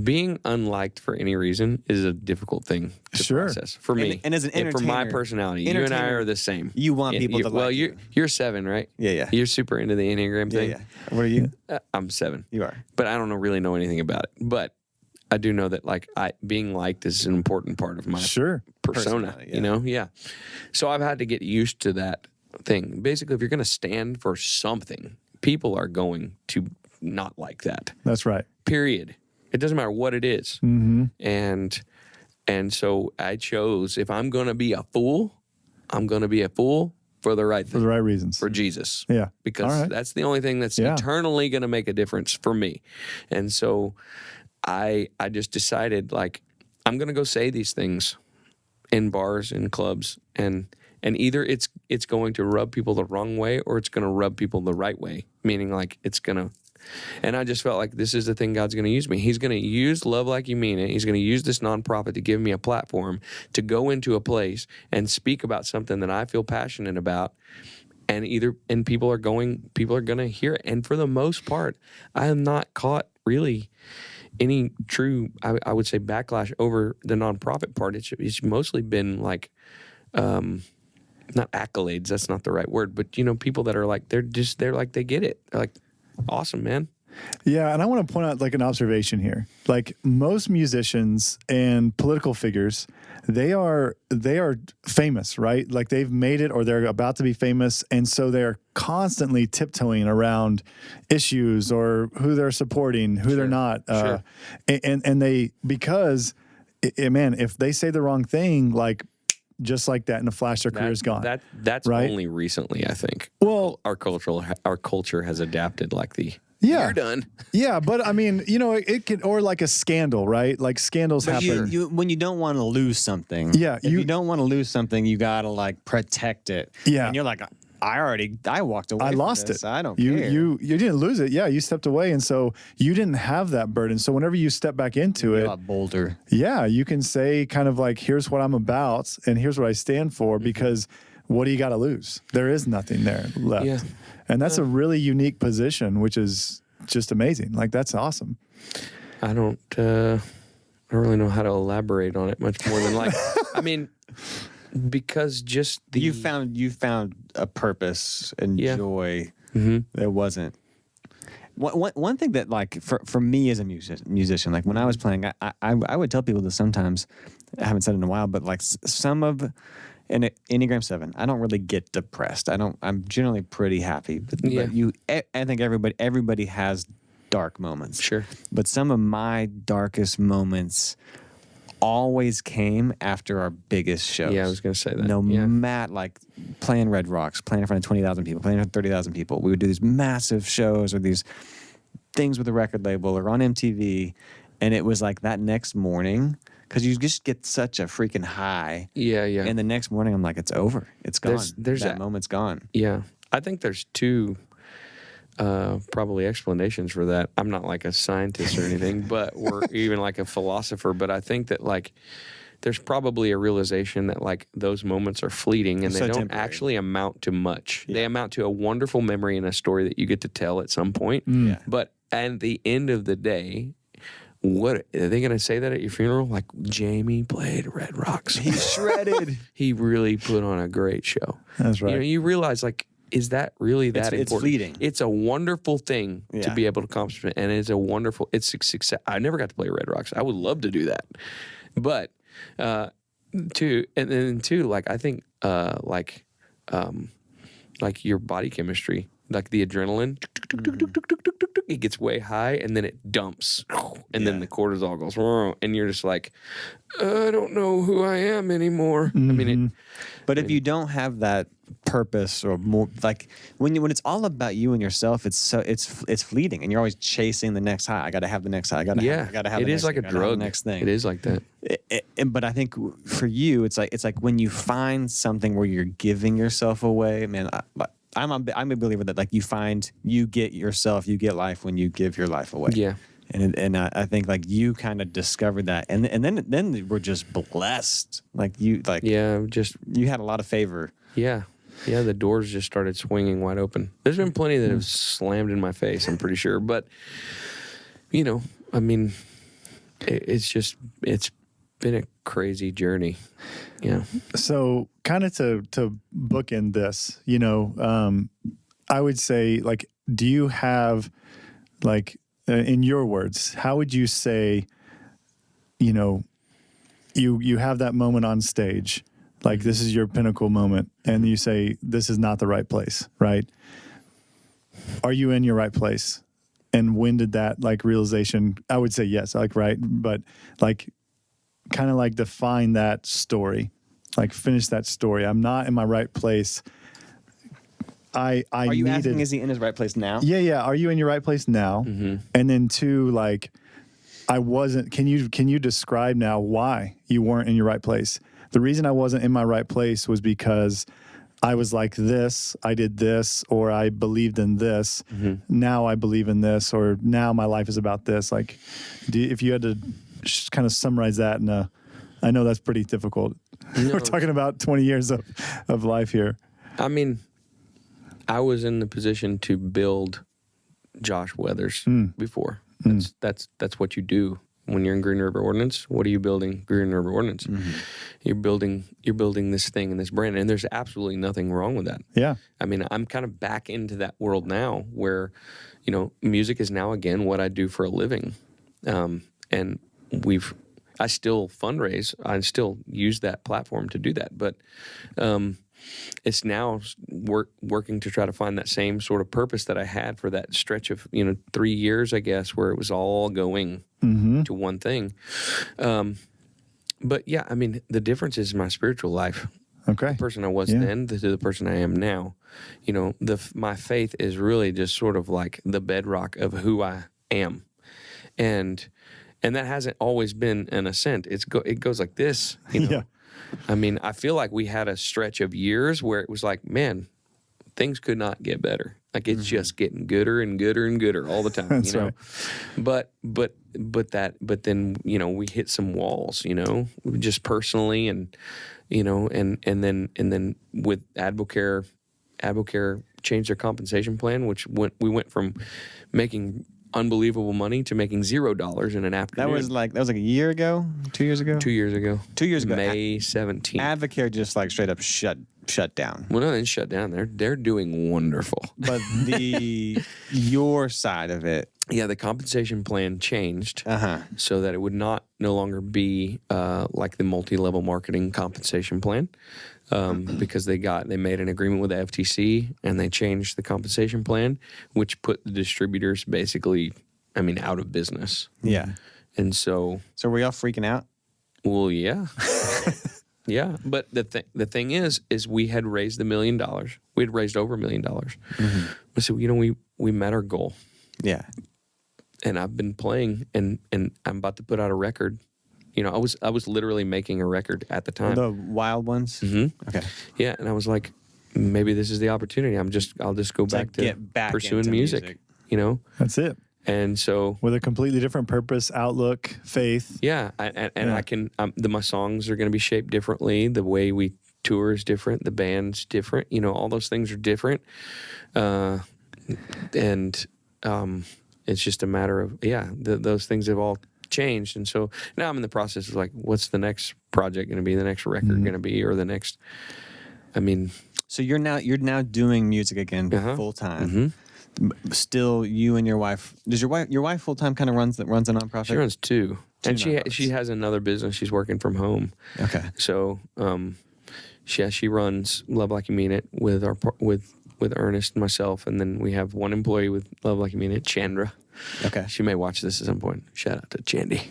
being unliked for any reason is a difficult thing to process for me. And as an entertainer, for my personality, you and I are the same. You want people to like you. Well, you're 7, right? Yeah. You're super into the Enneagram thing. Yeah. What are you? I'm 7. You are. But I don't really know anything about it. But I do know that like being liked is an important part of my persona. You know, So I've had to get used to that thing. Basically, if you're going to stand for something, people are going to not like that. That's right. Period. It doesn't matter what it is. Mm-hmm. And so I chose, if I'm going to be a fool, I'm going to be a fool for the right thing. For the right reasons. For Jesus. Yeah. Because that's the only thing that's eternally going to make a difference for me. And so I just decided, like, I'm going to go say these things in bars, in clubs, and either it's going to rub people the wrong way or it's going to rub people the right way, meaning like it's going to. And I just felt like this is the thing God's going to use me. He's going to use Love Like You Mean It. He's going to use this nonprofit to give me a platform to go into a place and speak about something that I feel passionate about. And people are going to hear it. And for the most part, I have not caught really any true, I would say, backlash over the nonprofit part. It's mostly been like, not accolades. That's not the right word, but people that are like, they're like, they get it. They're like, awesome, man. Yeah, and I want to point out like an observation here. Like most musicians and political figures, they are famous, right? Like they've made it or they're about to be famous, and so they're constantly tiptoeing around issues or who they're supporting, who they're not. And they, because man, if they say the wrong thing, like just like that in a flash, their career's gone. That's right? Only recently, I think. Well, our culture has adapted like the you're done. Yeah, but I mean, it could, or like a scandal, right? Like scandals happen. When you don't want to lose something. Yeah, if you don't want to lose something, you gotta like protect it. Yeah, and you're like, I walked away. I lost this. it. I don't care. You didn't lose it. Yeah, you stepped away, and so you didn't have that burden. So whenever you step back into it, a lot bolder. Yeah, you can say kind of like, here's what I'm about, and here's what I stand for. Because what do you got to lose? There is nothing there left. Yeah. And that's a really unique position, which is just amazing. Like that's awesome. I don't really know how to elaborate on it much more than like, I mean. Because just you found a purpose and joy. There wasn't one thing that like for me as a musician, like when I was playing, I would tell people this sometimes. I haven't said it in a while, but like some of in Enneagram 7, I don't really get depressed. I'm generally pretty happy. But I think everybody has dark moments. Sure. But some of my darkest moments always came after our biggest shows. Yeah, I was going to say that. No matter, like playing Red Rocks, playing in front of 20,000 people, playing in front of 30,000 people. We would do these massive shows or these things with a record label or on MTV. And it was like that next morning, because you just get such a freaking high. Yeah. And the next morning, I'm like, it's over. It's gone. That moment's gone. Yeah. I think there's two probably explanations for that. I'm not like a scientist or anything, or even like a philosopher, but I think that like there's probably a realization that like those moments are fleeting and they don't actually amount to much. Yeah. They amount to a wonderful memory and a story that you get to tell at some point. Yeah. But at the end of the day, what are they going to say that at your funeral? Like, Jamey played Red Rocks. He shredded. He really put on a great show. That's right. You realize like, is that really that important? It's fleeting. It's a wonderful thing to be able to accomplish, and it's a success. I never got to play Red Rocks. I would love to do that, but two, like I think like your body chemistry, like the adrenaline, it gets way high and then it dumps, and then the cortisol goes, and you're just like, I don't know who I am anymore. Mm-hmm. I mean, but if you don't have that purpose or more, like when it's all about you and yourself, it's fleeting, and you're always chasing the next high. I got to have the next high. I got to have. It is like a drug. Next thing. It is like that. But I think for you, it's like when you find something where you're giving yourself away, man. I'm a believer that like you get yourself, life when you give your life away. Yeah. And I think like you kind of discovered that, and then we're just blessed. Like you had a lot of favor. Yeah. Yeah, the doors just started swinging wide open. There's been plenty that have slammed in my face, I'm pretty sure. But, I mean, it's been a crazy journey. Yeah. So kind of to bookend this, I would say, like, do you have, like, in your words, how would you say, you have that moment on stage, Like this is your pinnacle moment, and you say this is not the right place, right? Are you in your right place? And when did that like realization? I would say yes, like right, but like kind of like define that story, like finish that story. I'm not in my right place. Are you asking, is he in his right place now? Yeah. Are you in your right place now? Mm-hmm. And then two, like I wasn't. Can you describe now why you weren't in your right place? The reason I wasn't in my right place was because I was like this, I did this, or I believed in this. Mm-hmm. Now I believe in this, or now my life is about this. Like, if you had to kind of summarize that I know that's pretty difficult. No, We're talking about 20 years of life here. I mean, I was in the position to build Josh Weathers before. That's what you do when you're in Green River Ordinance. What are you building? Green River Ordinance. Mm-hmm. You're building this thing and this brand, and there's absolutely nothing wrong with that. Yeah. I mean, I'm kind of back into that world now, where, music is now again what I do for a living, and I still fundraise. I still use that platform to do that, but it's now working to try to find that same sort of purpose that I had for that stretch of 3 years, I guess, where it was all going to one thing. But yeah, I mean, the difference is my spiritual life. Okay. The person I was then to the person I am now. My faith is really just sort of like the bedrock of who I am, and that hasn't always been an ascent. It goes like this. Yeah. I mean, I feel like we had a stretch of years where it was like, man, things could not get better. Like it's just getting gooder and gooder and gooder all the time. That's right. But then we hit some walls. Just personally, and and then with Advocare changed their compensation plan, which we went from making unbelievable money to making $0 in an afternoon. That was like a year ago, 2 years ago. 2 years ago. 2 years ago, May 17th. Advocare just like straight up shut down. Well, no, they didn't shut down. They're doing wonderful. But your side of it, yeah, the compensation plan changed so that it would no longer be like the multi-level marketing compensation plan. Because they made an agreement with the FTC and they changed the compensation plan, which put the distributors basically, out of business. Yeah. And so were y'all freaking out? Well, yeah. Yeah. But the thing is we had raised $1 million. We had raised over $1 million. Mm-hmm. So, we met our goal. Yeah. And I've been playing and I'm about to put out a record. I was literally making a record at the time. The Wild Ones? Mm-hmm. Okay. Yeah, and I was like, maybe this is the opportunity. I'll just go back to get back pursuing music. That's it. And so with a completely different purpose, outlook, faith. Yeah, I can. My songs are going to be shaped differently. The way we tour is different. The band's different. All those things are different. And it's just a matter of those things have all changed, and so now I'm in the process of like, what's the next project going to be, the next record going to be, or the next. So you're now doing music again full time. Mm-hmm. Still, you and your wife. Does your wife full time kind of runs a nonprofit? She runs two and she has another business. She's working from home. Okay. So she runs Love Like You Mean It with Ernest and myself, and then we have one employee with Love Like You Mean It, Chandra. Okay. She may watch this at some point. Shout out to Chandy.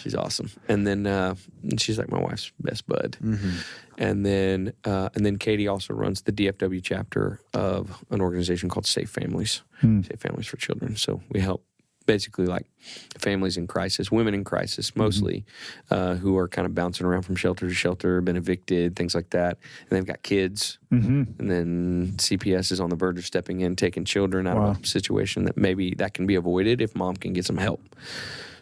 She's awesome. And then she's like my wife's best bud. Mm-hmm. And then Kady also runs the DFW chapter of an organization called Safe Families. Safe Families for Children. So we help basically like families in crisis, women in crisis mostly, who are kind of bouncing around from shelter to shelter, been evicted, things like that. And they've got kids. And then CPS is on the verge of stepping in, taking children out of a situation that maybe that can be avoided if mom can get some help.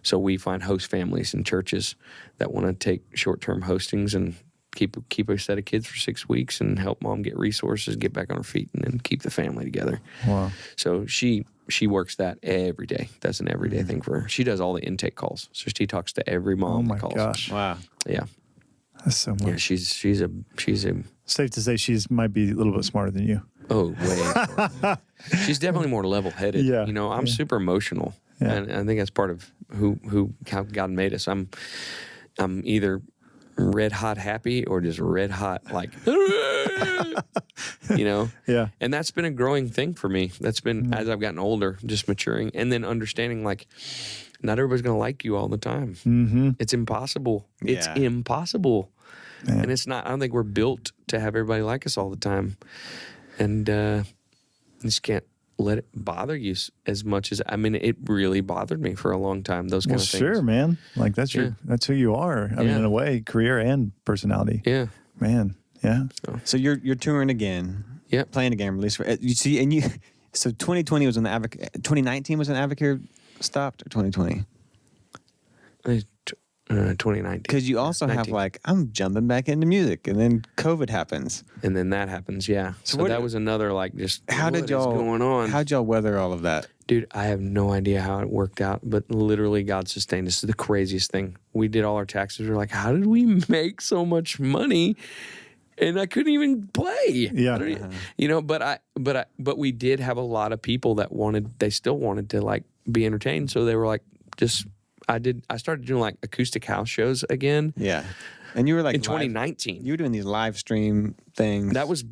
So we find host families in churches that want to take short-term hostings and keep a set of kids for 6 weeks and help mom get resources, get back on her feet, and then keep the family together. Wow. So she works that every day. That's an everyday thing for her. She does all the intake calls. So she talks to every mom that calls. Oh my gosh. Wow. Yeah. That's so much. Yeah, she's a safe to say might be a little bit smarter than you. Oh, way. She's definitely more level-headed. Yeah. I'm super emotional. Yeah. And I think that's part of how God made us. I'm either red hot happy or just red hot like, you know? Yeah. And that's been a growing thing for me. That's been, as I've gotten older, just maturing and then understanding like, not everybody's going to like you all the time. Mm-hmm. It's impossible. Yeah. It's impossible. Man. And it's not, I don't think we're built to have everybody like us all the time. And you just can't let it bother you as much as, I mean, it really bothered me for a long time, those kind of things. Sure, man. Like that's that's who you are. I mean, in a way, career and personality. Yeah. Man. Yeah. So you're touring again. Yeah. Playing again. Release for you see, and you. So 2020 was when the Advocare. 2019 was when Advocare stopped, or 2020. 2019. Because you also 19. have like, I'm jumping back into music, and then COVID happens. And then that happens, yeah. So that was another like just How did y'all going on? How'd y'all weather all of that? Dude, I have no idea how it worked out, but literally God sustained us. This is the craziest thing. We did all our taxes. We're like, how did we make so much money? And I couldn't even play. Yeah. You know, but we did have a lot of people that they still wanted to like be entertained. So they were like, I started doing like acoustic house shows again. Yeah. And you were like in 2019. You were doing these live stream things. That was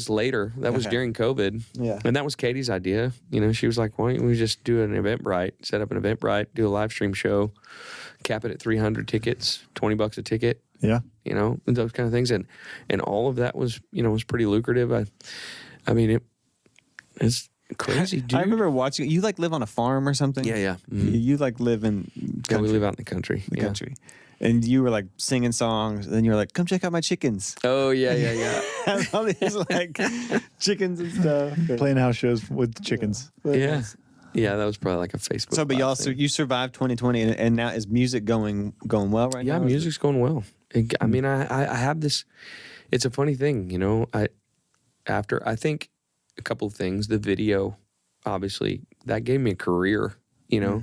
later. That was during COVID. Yeah. And that was Kady's idea. You know, she was like, why don't we just do an Eventbrite, set up an Eventbrite, do a live stream show, cap it at 300 tickets, $20 a ticket. Yeah. You know, and those kind of things. And all of that was, you know, was pretty lucrative. I mean, it's crazy, dude. I remember watching, you like live on a farm or something? Yeah. Mm-hmm. You like live in country. Yeah, we live out in the country. Country. And you were like singing songs, and then you were like, come check out my chickens. Oh, yeah. All these like chickens and stuff. Playing house shows with chickens. Yeah. Yeah, that was probably like a Facebook. So, but y'all, thing. you survived 2020, and now is music going well right now? Yeah, music's going well. I mean, I have this. It's a funny thing, you know. I think a couple of things. The video, obviously, that gave me a career. You know,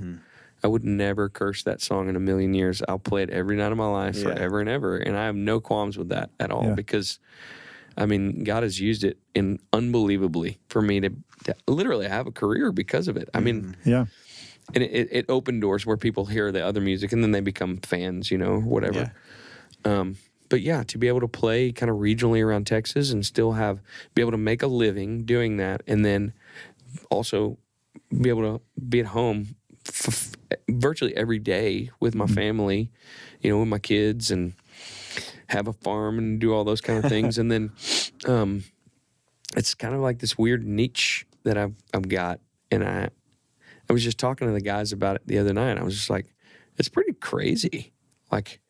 I would never curse that song in a million years. I'll play it every night of my life forever and ever, and I have no qualms with that at all because, I mean, God has used it unbelievably for me to literally have a career because of it. I mean, yeah. And it opened doors where people hear the other music and then they become fans, you know, whatever. Yeah. But yeah, to be able to play kind of regionally around Texas and still be able to make a living doing that, and then also be able to be at home virtually every day with my family, you know, with my kids, and have a farm and do all those kind of things. And then it's kind of like this weird niche that I've got. And I was just talking to the guys about it the other night. I was just like, it's pretty crazy. Like,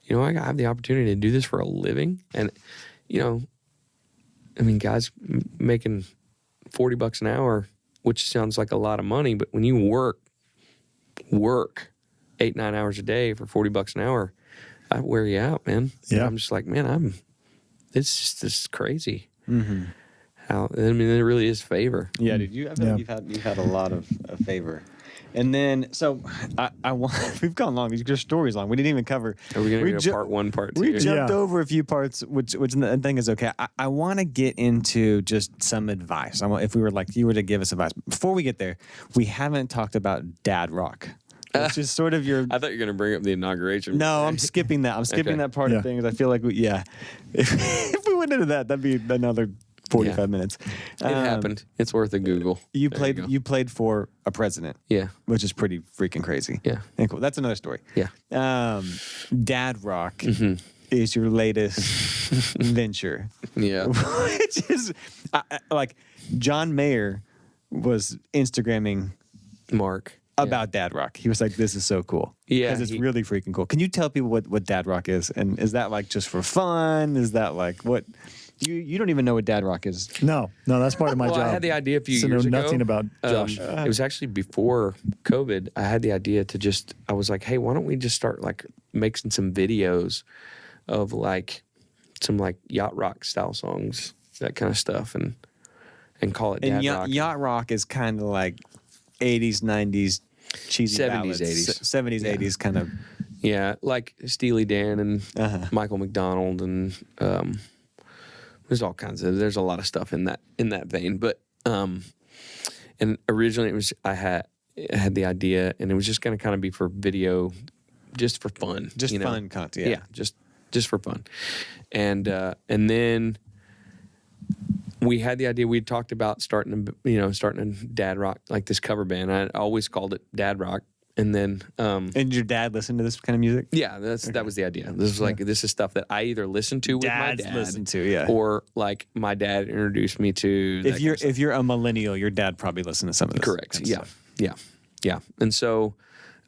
you know, I have the opportunity to do this for a living. And, you know, I mean, guys making $40 an hour, which sounds like a lot of money, but when you work 8-9 hours a day for $40 an hour, I wear you out, man. Yeah. And I'm just like, man, this is crazy. Mm-hmm. I mean, it really is favor. Yeah, dude. I feel like you've had a lot of favor. And then, so I want. We've gone long. Your story's long. We didn't even cover. Are we going to go part 1, part 2? We jumped over a few parts, which I think is okay. I want to get into just some advice. If we were like, you were to give us advice. Before we get there, we haven't talked about dad rock, which is sort of your. I thought you were going to bring up the inauguration. No, I'm skipping that. I'm skipping that part of things. I feel like if we went into that, that'd be another 45 minutes. It happened. It's worth a Google. You played for a president. Yeah. Which is pretty freaking crazy. Yeah. And cool. That's another story. Yeah. Dad rock is your latest venture. Yeah. Which is like John Mayer was Instagramming Mark about dad rock. He was like, this is so cool. Yeah. Because it's really freaking cool. Can you tell people what dad rock is? And is that like just for fun? Is that like what? You don't even know what dad rock is. No, that's part of my job. I had the idea a few so years know ago. nothing about Josh. It was actually before COVID. I had the idea I was like, hey, why don't we just start like making some videos of like some like yacht rock style songs, that kind of stuff, and call it dad rock. Yacht rock is kind of like 80s, 90s cheesy 70s, ballads. 80s. 70s, 80s kind of. Yeah, like Steely Dan and Michael McDonald and there's a lot of stuff in that vein. But and originally it was I had the idea, and it was just going to kind of be for video, just for fun, Just you know? fun content. Yeah, just just for fun. And then we had the idea. We had talked about starting a dad rock, like this cover band. I always called it dad rock. And then, and your dad listened to this kind of music? Yeah, that was the idea. This was this is stuff that I either listened to with my dad, listened to, yeah, or like my dad introduced me to. If you're a millennial, your dad probably listened to some of this. Correct. Kind of Yeah. And so,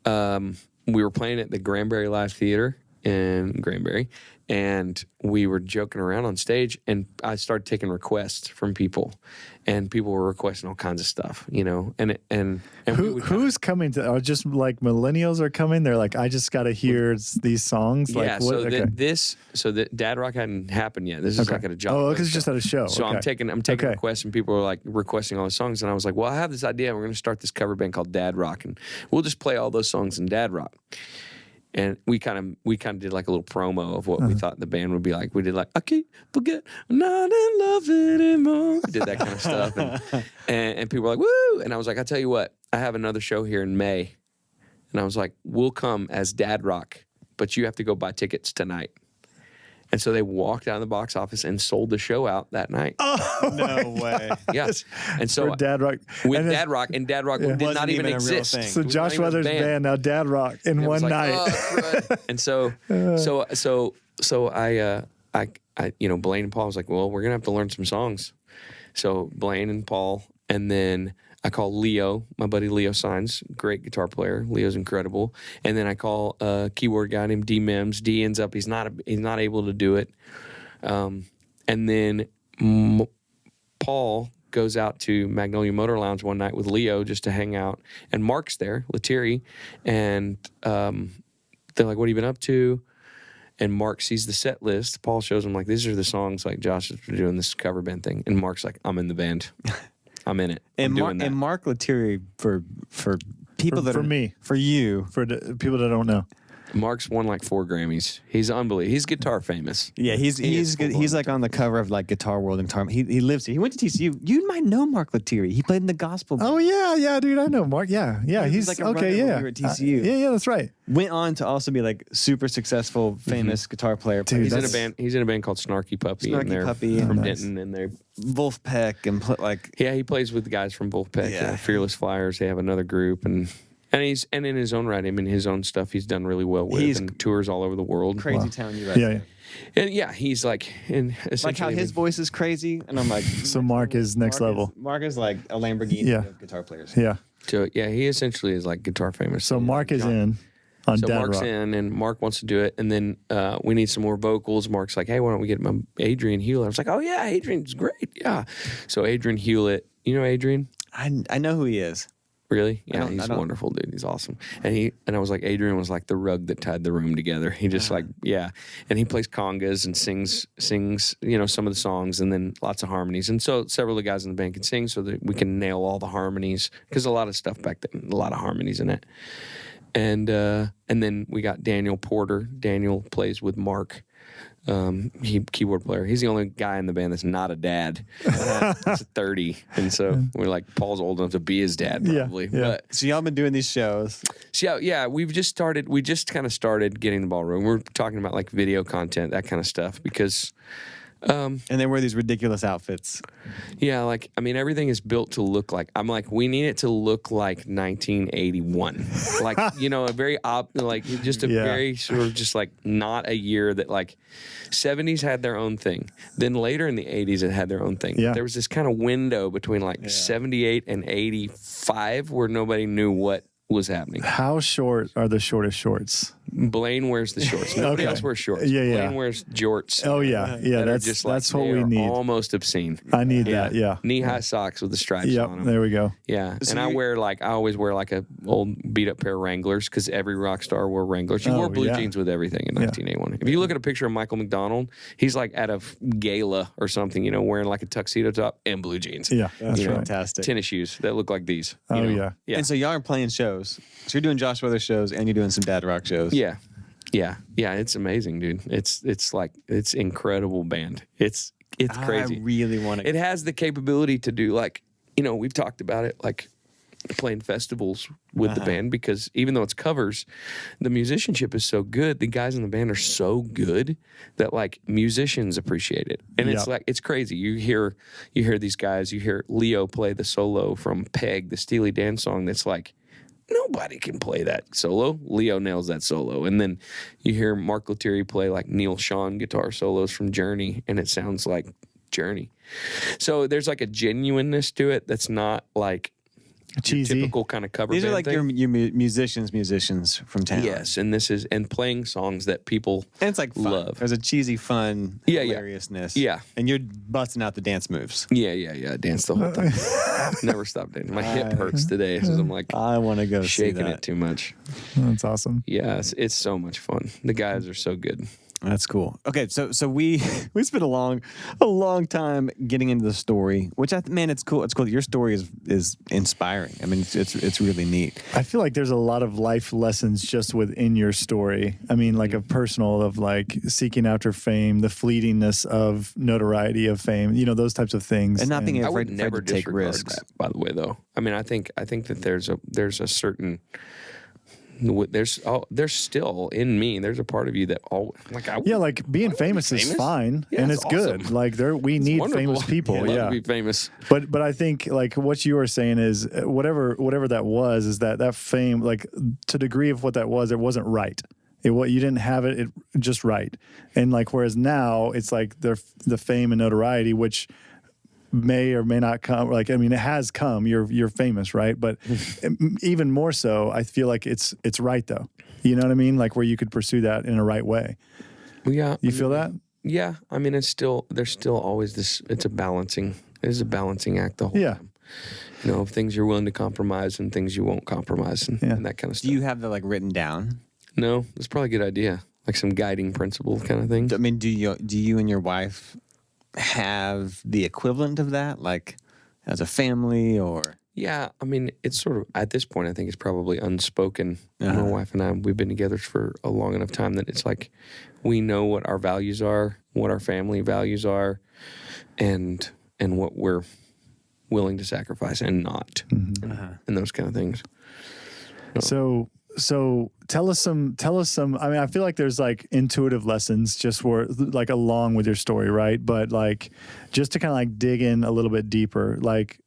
we were playing at the Granbury Live Theater in Granbury, and we were joking around on stage, and I started taking requests from people, and people were requesting all kinds of stuff, and who's coming to, or just like millennials are coming? They're like, I just got to hear these songs. Yeah. Like, what? So that Dad Rock hadn't happened yet. This is like at a job. Oh, because it's just at a show. So I'm taking requests, and people are like requesting all the songs, and I was like, well, I have this idea. We're going to start this cover band called Dad Rock, and we'll just play all those songs in Dad Rock. And we kind of did like a little promo of what we thought the band would be like. We did like, I can't forget, I'm not in love anymore. We did that kind of stuff. And people were like, woo! And I was like, I tell you what, I have another show here in May. And I was like, we'll come as Dad Rock, but you have to go buy tickets tonight. And so they walked out of the box office and sold the show out that night. Oh, no way. Yes. And so for Dad Rock. With Dad Rock, and Dad Rock did not even exist. So Josh Weathers' band, now Dad Rock in one night. Oh, and so I Blaine and Paul was like, well, we're gonna have to learn some songs. So Blaine and Paul, and then I call Leo, my buddy Leo Signs, great guitar player. Leo's incredible. And then I call a keyboard guy named D Mims. D ends up he's not able to do it. And then Paul goes out to Magnolia Motor Lounge one night with Leo just to hang out, and Mark's there, Lettieri, and they're like, "What have you been up to?" And Mark sees the set list. Paul shows him like, "These are the songs like Josh is doing this cover band thing," and Mark's like, "I'm in the band." I'm in it. And Mark Lettieri, for people that for are, me, for you, for the people that don't know, Mark's won like 4 Grammys. He's unbelievable. He's guitar famous. Yeah, he's good. He's like on the cover of like Guitar World and Guitar. He lives here. He went to TCU. You might know Mark Lettieri. He played in the gospel band. Oh yeah, dude, I know Mark. Yeah, he's like a okay. Yeah, at TCU. Yeah, that's right. Went on to also be like super successful, famous guitar player. Dude, he's in a band called Snarky Puppy. Snarky Puppy from Denton, and they're Wolfpack and he plays with the guys from Wolfpack. Yeah. Fearless Flyers. They have another group, and in his own right, his own stuff, he's done really well with, and tours all over the world. Crazy town, you right? Yeah. And yeah, he's like, and like how his voice is crazy, and I'm like, so Mark is next level. Mark is like a Lamborghini of guitar players. Yeah. So yeah, he essentially is like guitar famous. So Mark is in on Dad Mark's Rock. in, and Mark wants to do it, and then we need some more vocals. Mark's like, hey, why don't we get Adrian Hewlett? I was like, oh yeah, Adrian's great, yeah. So Adrian Hewlett, you know Adrian? I know who he is. Really? Yeah, he's wonderful, dude. He's awesome. And I was like, Adrian was like the rug that tied the room together. He just and he plays congas and sings, some of the songs, and then lots of harmonies. And so several of the guys in the band can sing, so that we can nail all the harmonies, because a lot of stuff back then, a lot of harmonies in it. And then we got Daniel Porter. Daniel plays with Mark. Keyboard player. He's the only guy in the band that's not a dad. He's 30, and so we're like, Paul's old enough to be his dad, probably. Yeah. But so y'all been doing these shows. So yeah, we just kind of started getting the ball rolling. We're talking about like video content, that kind of stuff, because and they wear these ridiculous outfits. Yeah, everything is built to look like. I'm like, we need it to look like 1981, like a very very sort of just like not a year that like 70s had their own thing. Then later in the 80s, it had their own thing. Yeah. There was this kind of window between like 78 and 85 where nobody knew what was happening. How short are the shortest shorts? Blaine wears the shorts. Nobody else wears shorts. Yeah. Blaine wears jorts. Oh yeah. That's what we need. Almost obscene. I need that. Yeah. Knee-high socks with the stripes on them. There we go. Yeah. So and I always wear like a old beat up pair of Wranglers, because every rock star wore Wranglers. She wore blue jeans with everything in 1981. If you look at a picture of Michael McDonald, he's like at a gala or something, wearing like a tuxedo top and blue jeans. Yeah. That's fantastic. Tennis shoes that look like these. Yeah. And so y'all are playing shows. So you're doing Josh Weathers shows, and you're doing some Dad Rock shows. Yeah. It's amazing, dude. It's incredible band. It's crazy. I really want to. It has the capability to do, like, we've talked about it, like playing festivals with the band, because even though it's covers, the musicianship is so good. The guys in the band are so good that like musicians appreciate it. And it's like, it's crazy. You hear these guys, you hear Leo play the solo from Peg, the Steely Dan song. That's like, nobody can play that solo. Leo nails that solo. And then you hear Mark Lettieri play like Neil Sean guitar solos from Journey, and it sounds like Journey. So there's like a genuineness to it that's not like cheesy, typical kind of cover These band are like thing. your musicians from town. Yes, and playing songs that people And it's like fun. love. There's a cheesy, fun hilariousness. Yeah. And you're busting out the dance moves. Yeah. Dance the whole time. Never stop dancing. My hip hurts today because I'm like I want to go shaking see that. it too much. That's awesome. Yeah, it's so much fun. The guys are so good. That's cool. Okay, so we spent a long time getting into the story, which it's cool. It's cool. Your story is inspiring. I mean, it's really neat. I feel like there's a lot of life lessons just within your story. I mean, like a personal of like seeking after fame, the fleetingness of notoriety of fame, those types of things. And not being I afraid, would never to take disregard risks. that, by the way, though. I mean, I think that there's a certain there's still in me. There's a part of you that like being famous is fine, Yeah, and it's it's good. awesome. Like we need wonderful. famous people. I love Yeah, to be famous. But I think like what you were saying is whatever that was is that fame, like to the degree of what that was, it wasn't right. You didn't have it just right. And like whereas now it's like the fame and notoriety, which may or may not come. Like it has come. You're famous, right? But even more so, I feel like it's right though. You know what I mean? Like where you could pursue that in a right way. Yeah, You feel that? Yeah, I mean, there's still always this. It's a balancing act the whole time. Of things you're willing to compromise and things you won't compromise and that kind of stuff. Do you have that like written down? No, that's probably a good idea. Like some guiding principle kind of thing. I mean, do you and your wife have the equivalent of that, like as a family, or? Yeah, I mean, it's sort of, at this point, I think it's probably unspoken. My wife and I, we've been together for a long enough time that it's like we know what our values are, what our family values are, and what we're willing to sacrifice and not, and those kind of things. So tell us some, I mean, I feel like there's like intuitive lessons just for like along with your story, right? But like, just to kind of like dig in a little bit deeper, like,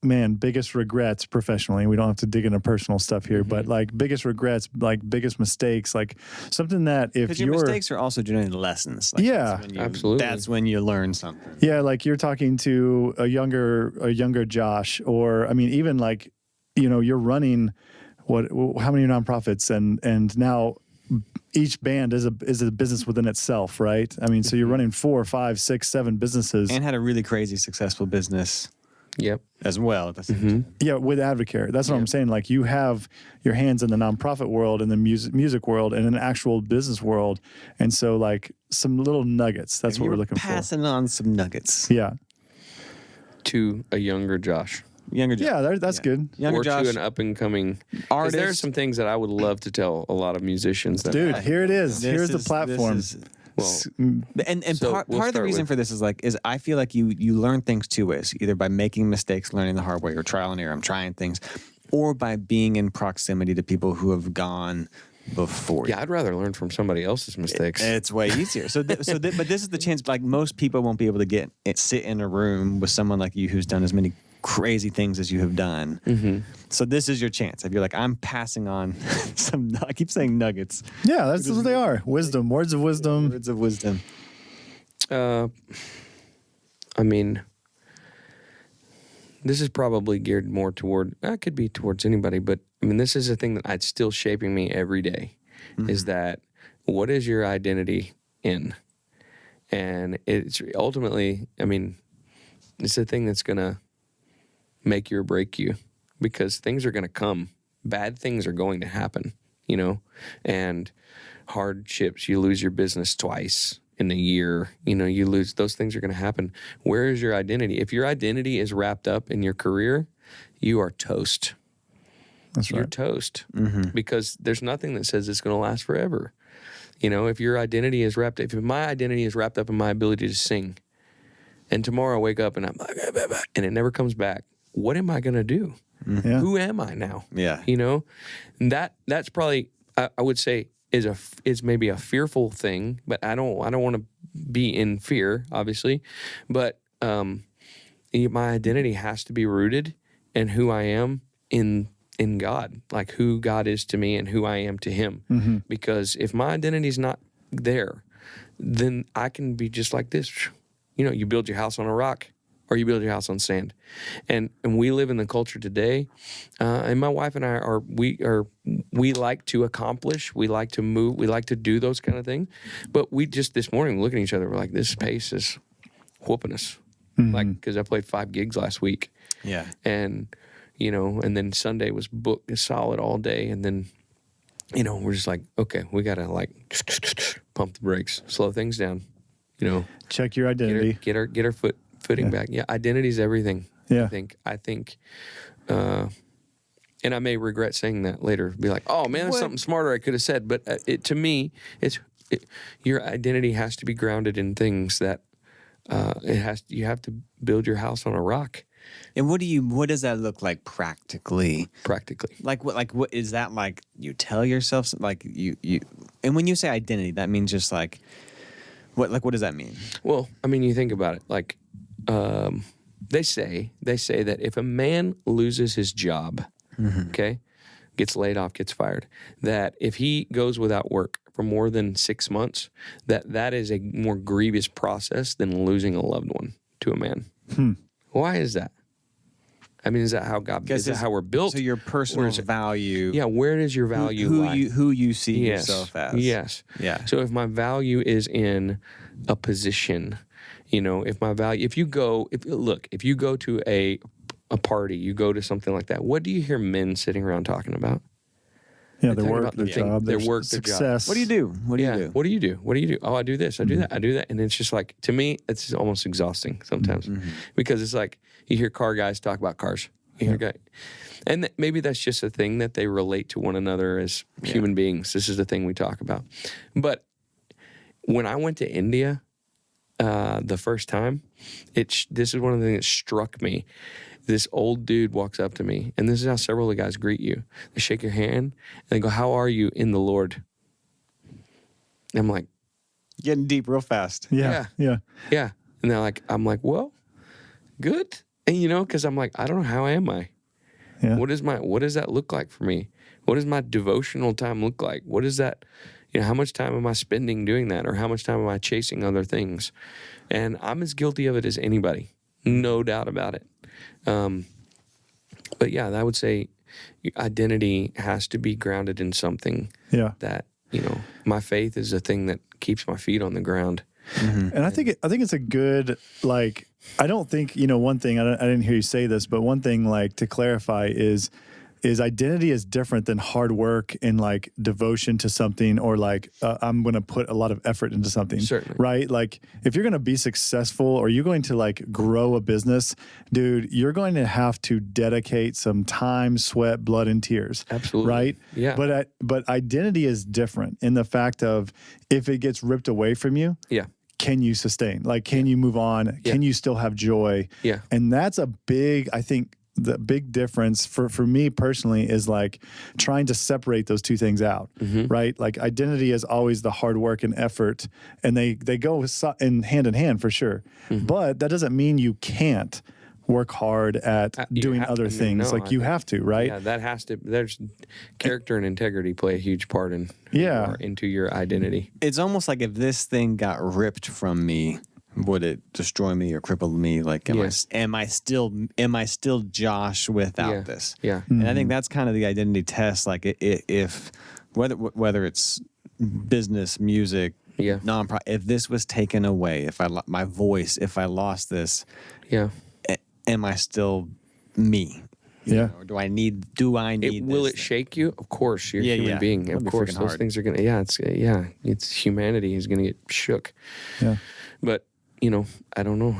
man, biggest regrets professionally. We don't have to dig into personal stuff here, but like biggest regrets, like biggest mistakes, like something that if your mistakes are also generally lessons. Like absolutely. That's when you learn something. Yeah, like you're talking to a younger Josh, or I mean, even like, you're running how many nonprofits and now each band is a business within itself, right? I mean, so you're running 4, 5, 6, 7 businesses, and had a really crazy successful business. Yep. As well. Yeah, with Advocare. That's what I'm saying. Like you have your hands in the nonprofit world and the music world and an actual business world. And so like some little nuggets. That's what we're looking for. Passing on some nuggets. Yeah. To a younger Josh. Yeah, that's good. Younger or Josh, to an up and coming artist. There are some things that I would love to tell a lot of musicians. Dude, here it is. Here's the platform. And So part we'll of the start reason with- for this is I feel like you learn things two ways, either by making mistakes, learning the hard way, or trial and error, I'm trying things, or by being in proximity to people who have gone before. Yeah, I'd rather learn from somebody else's mistakes. It's way easier. But this is the chance. Like most people won't be able to sit in a room with someone like you who's done as many crazy things as you have done. So this is your chance. If you're like, I'm passing on some. I keep saying nuggets. Yeah, that's what they are. Wisdom, words of wisdom. Words of wisdom. I mean, this is probably geared more toward. It could be towards anybody, but I mean, this is a thing that it's still shaping me every day. Is that what is your identity in? And it's ultimately, I mean, it's a thing that's gonna make you or break you, because things are going to come. Bad things are going to happen, and hardships. You lose your business twice in a year. You lose. Those things are going to happen. Where is your identity? If your identity is wrapped up in your career, you are toast. That's right. You're toast, because there's nothing that says it's going to last forever. If your identity is wrapped, if my identity is wrapped up in my ability to sing, and tomorrow I wake up and I'm like, and it never comes back, what am I going to do? Yeah. Who am I now? Yeah. You know, and that's probably, I would say, is maybe a fearful thing, but I don't want to be in fear, obviously. But my identity has to be rooted in who I am in God, like who God is to me and who I am to Him. Because if my identity is not there, then I can be just like this. You know, you build your house on a rock or you build your house on sand. And we live in the culture today, and my wife and I we like to accomplish, we like to move, we like to do those kind of things. But we just this morning looking at each other, we're like, this pace is whooping us. Like, because I played 5 gigs last week. Yeah. And, you know, and then Sunday was booked solid all day. And then, you know, we're just like, okay, we got to like pump the brakes, slow things down, you know. Check your identity. Get our footing back. Yeah, identity is everything. Yeah. I think, and I may regret saying that later. Be like, oh man, there's something smarter I could have said. But to me, your identity has to be grounded in things that you have to build your house on a rock. And what does that look like practically? Like what is that like? You tell yourself like you and when you say identity, that means just like what does that mean? Well, I mean, you think about it. Like they say that if a man loses his job, okay, gets laid off, gets fired, that if he goes without work for more than 6 months, that is a more grievous process than losing a loved one to a man. Why is that? I mean, is that how is that how we're built? So your personal value. Yeah, where does your value lie? Who you see yourself as. Yes. Yeah. So if my value is in a position, you know, if you go to a party, you go to something like that, what do you hear men sitting around talking about? Yeah, their work, their job, their success. What do you do? What do you do? What do you do? What do you do? Oh, I do this. I do that. I do that. And it's just like, to me, it's almost exhausting sometimes because it's like you hear car guys talk about cars. And maybe that's just a thing that they relate to one another as human beings. This is the thing we talk about. But when I went to India the first time, this is one of the things that struck me. This old dude walks up to me, and this is how several of the guys greet you. They shake your hand, and they go, how are you in the Lord? And I'm like... Getting deep real fast. Yeah. And they're like, I'm like, well, good. And, you know, because I'm like, I don't know, how am I? Yeah. What does that look like for me? What does my devotional time look like? What is that, you know, how much time am I spending doing that? Or how much time am I chasing other things? And I'm as guilty of it as anybody. No doubt about it. But yeah, I would say identity has to be grounded in something that, you know, my faith is the thing that keeps my feet on the ground. And I think it's a good, like, I don't think, you know, one thing, I didn't hear you say this, but one thing, like, to clarify is identity is different than hard work and like devotion to something, or like I'm going to put a lot of effort into something. Certainly. Right? Like if you're going to be successful or you're going to like grow a business, dude, you're going to have to dedicate some time, sweat, blood, and tears. Absolutely. Right? Yeah. But identity is different in the fact of if it gets ripped away from you. Yeah. Can you sustain? Like, can you move on? Yeah. Can you still have joy? Yeah. And that's a big, I think, the big difference for me personally is like trying to separate those two things out, right? Like identity is always the hard work and effort, and they go in hand for sure. But that doesn't mean you can't work hard at doing other things. Like you have to, right? Yeah, that has to. There's character and integrity play a huge part in who you are, into your identity. It's almost like if this thing got ripped from me, would it destroy me or cripple me? Like, am I still Josh without this? Yeah. And I think that's kind of the identity test. Like, if whether it's business, music, nonprofit, if this was taken away, if my voice, if I lost this, am I still me? You know, or do I need will it shake you? Of course, you're a human being. Of course, those things are gonna. It's humanity is gonna get shook. Yeah, but. You know, I don't know.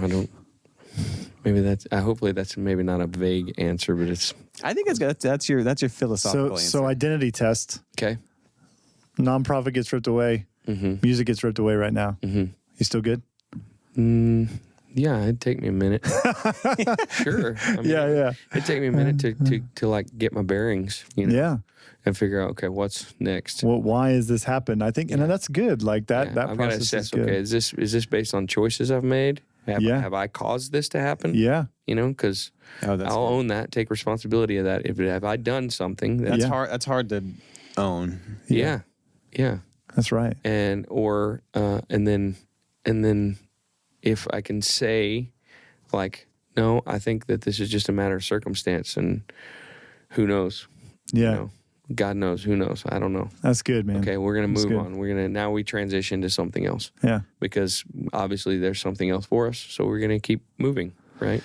Maybe that's. Hopefully, that's maybe not a vague answer, but it's. I think that's your philosophical answer. So identity test. Okay. Nonprofit gets ripped away. Music gets ripped away right now. You still good? Yeah, it'd take me a minute. Sure. I mean, yeah. It'd take me a minute to like get my bearings, Yeah. and figure out, okay, what's next. Well, why has this happened? I think, and that's good. Like that I've got to process assess, is good. okay, is this based on choices I've made? Have I caused this to happen? Yeah. Because I'll own that, take responsibility of that. Have I done something that's hard? That's hard to own. Yeah. That's right. And then if I can say, like, no, I think that this is just a matter of circumstance, and who knows? Yeah. God knows, who knows? I don't know. That's good, man. Okay, we're gonna move on. Now we transition to something else. Yeah. Because obviously there's something else for us, so we're gonna keep moving, right?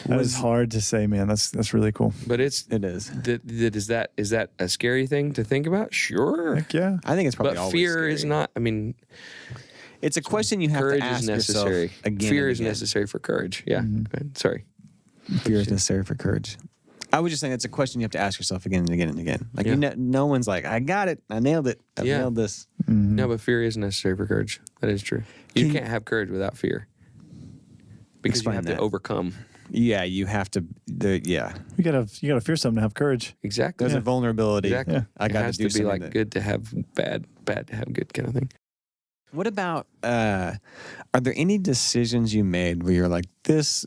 That is hard to say, man. That's really cool. But it is. Is that a scary thing to think about? Sure. Heck yeah. I think it's probably but always fear scary. is not. I mean, it's a question you have courage to ask is necessary. yourself again. Fear and is again. necessary for courage. Yeah. Sorry. Fear is necessary for courage. I was just saying it's a question you have to ask yourself again and again and again. Like no one's like, I got it, I nailed it, I nailed this. No, but fear is necessary for courage. That is true. You can't have courage without fear, because you have to overcome. Yeah, you have to. You gotta fear something to have courage. Exactly. There's a vulnerability. Exactly. Yeah. I got to do be like that. good to have bad to have good kind of thing. What about? Are there any decisions you made where you're like this,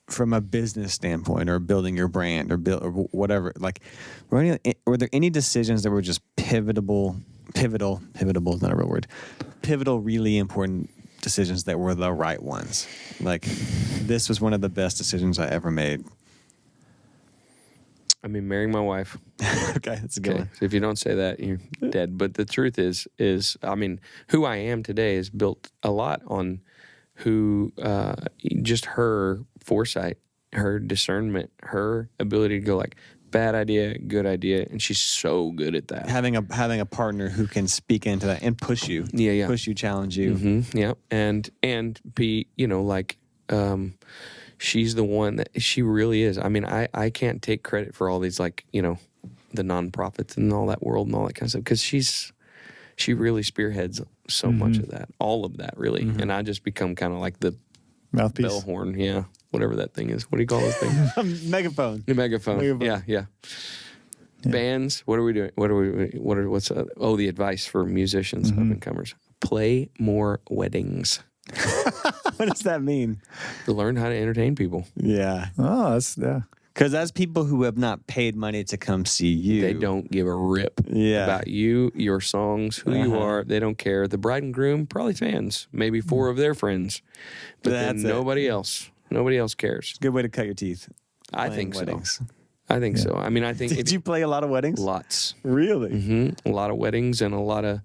from a business standpoint, or building your brand, or whatever? Like, were there any decisions that were just pivotal is not a real word. Pivotal, really important decisions that were the right ones. Like, this was one of the best decisions I ever made. I mean, marrying my wife. Okay, that's a good one. So if you don't say that, you're dead. But the truth is, I mean, who I am today is built a lot on just her foresight, her discernment, her ability to go like, bad idea, good idea, and she's so good at that. Having a partner who can speak into that and push you, push you, challenge you, and be, she's the one that she really is. I mean, I can't take credit for all these, like, the nonprofits and all that world and all that kind of stuff, because she really spearheads so much of that, all of that, really, and I just become kind of like the mouthpiece, bell horn, whatever that thing is. What do you call those things? Megaphone. The megaphone. Yeah. Bands. What are we doing? What's the advice for musicians, up and comers? Play more weddings. What does that mean? To learn how to entertain people. Yeah. Oh, Because as people who have not paid money to come see you, they don't give a rip about you, your songs, who you are. They don't care. The bride and groom, probably fans, maybe 4 of their friends, but then nobody else. Nobody else cares. Good way to cut your teeth. I think weddings. so. I think so. I mean, I think. Did you play a lot of weddings? Lots. Really? A lot of weddings and a lot of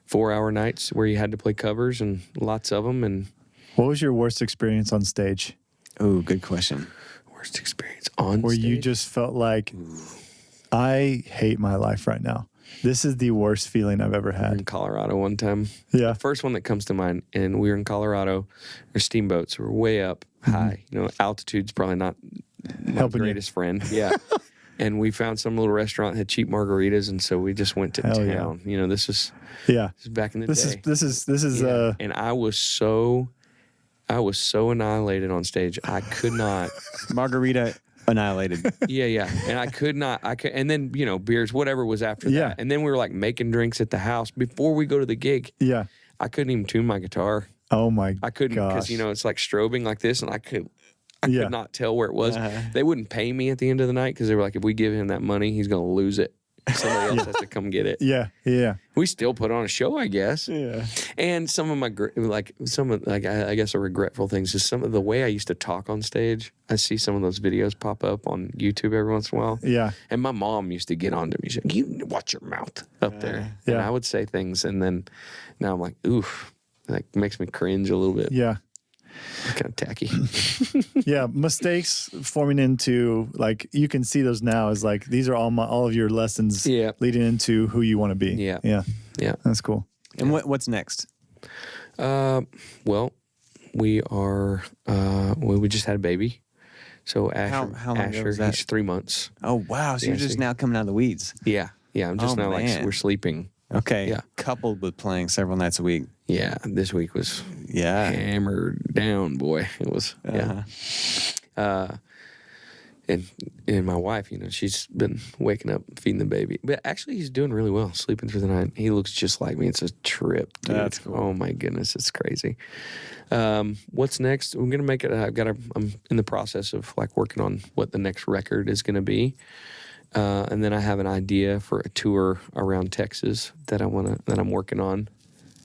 4-hour nights where you had to play covers, and lots of them. And what was your worst experience on stage? Oh, good question. Worst experience on where stage? You just felt like, I hate my life right now. This is the worst feeling I've ever had. In Colorado one time. Yeah. The first one that comes to mind, and we were in Colorado. There's steamboats. We're way up high. Altitude's probably not my greatest friend. Yeah. And we found some little restaurant that had cheap margaritas, and so we just went to town. Yeah. This is back in the day. This is and I was so annihilated on stage. I could not. Margarita annihilated. Yeah. And I could not. And then, beers, whatever was after that. And then we were like making drinks at the house before we go to the gig. Yeah. I couldn't even tune my guitar. Oh my! I couldn't, because it's like strobing like this, and I could not tell where it was. They wouldn't pay me at the end of the night, because they were like, if we give him that money, he's going to lose it. Somebody else has to come get it. Yeah. We still put on a show, I guess. Yeah. And some of my I guess, regretful things is some of the way I used to talk on stage. I see some of those videos pop up on YouTube every once in a while. Yeah. And my mom used to get on to me. She's like, you watch your mouth up there. And I would say things, and then now I'm like, oof. Like, makes me cringe a little bit. Yeah. Kind of tacky. Yeah, mistakes forming into, like, you can see those now as like, these are all of your lessons leading into who you want to be. Yeah. That's cool. And what's next? Well, we are we just had a baby. So Asher, how long ago was that? He's 3 months. Oh wow! So you're just now coming out of the weeds. Yeah. I'm just now like we're sleeping. Okay. Yeah. Coupled with playing several nights a week. Yeah, this week was hammered down, boy. It was, and my wife, she's been waking up, feeding the baby. But actually, he's doing really well, sleeping through the night. He looks just like me. It's a trip, dude. That's cool. Oh, my goodness. It's crazy. What's next? We're going to make it, I'm in the process of like working on what the next record is going to be. And then I have an idea for a tour around Texas that I'm working on,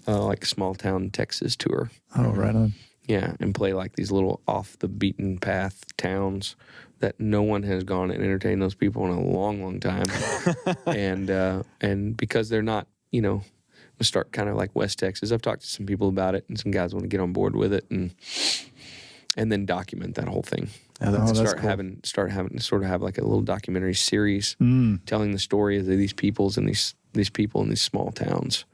like a small town Texas tour. Oh, right on. Yeah, and play like these little off the beaten path towns that no one has gone and entertained those people in a long, long time. and because they're not, we'll start kind of like West Texas. I've talked to some people about it, and some guys want to get on board with it, and then document that whole thing. Start having sort of have like a little documentary series telling the story of these peoples and these people in these small towns.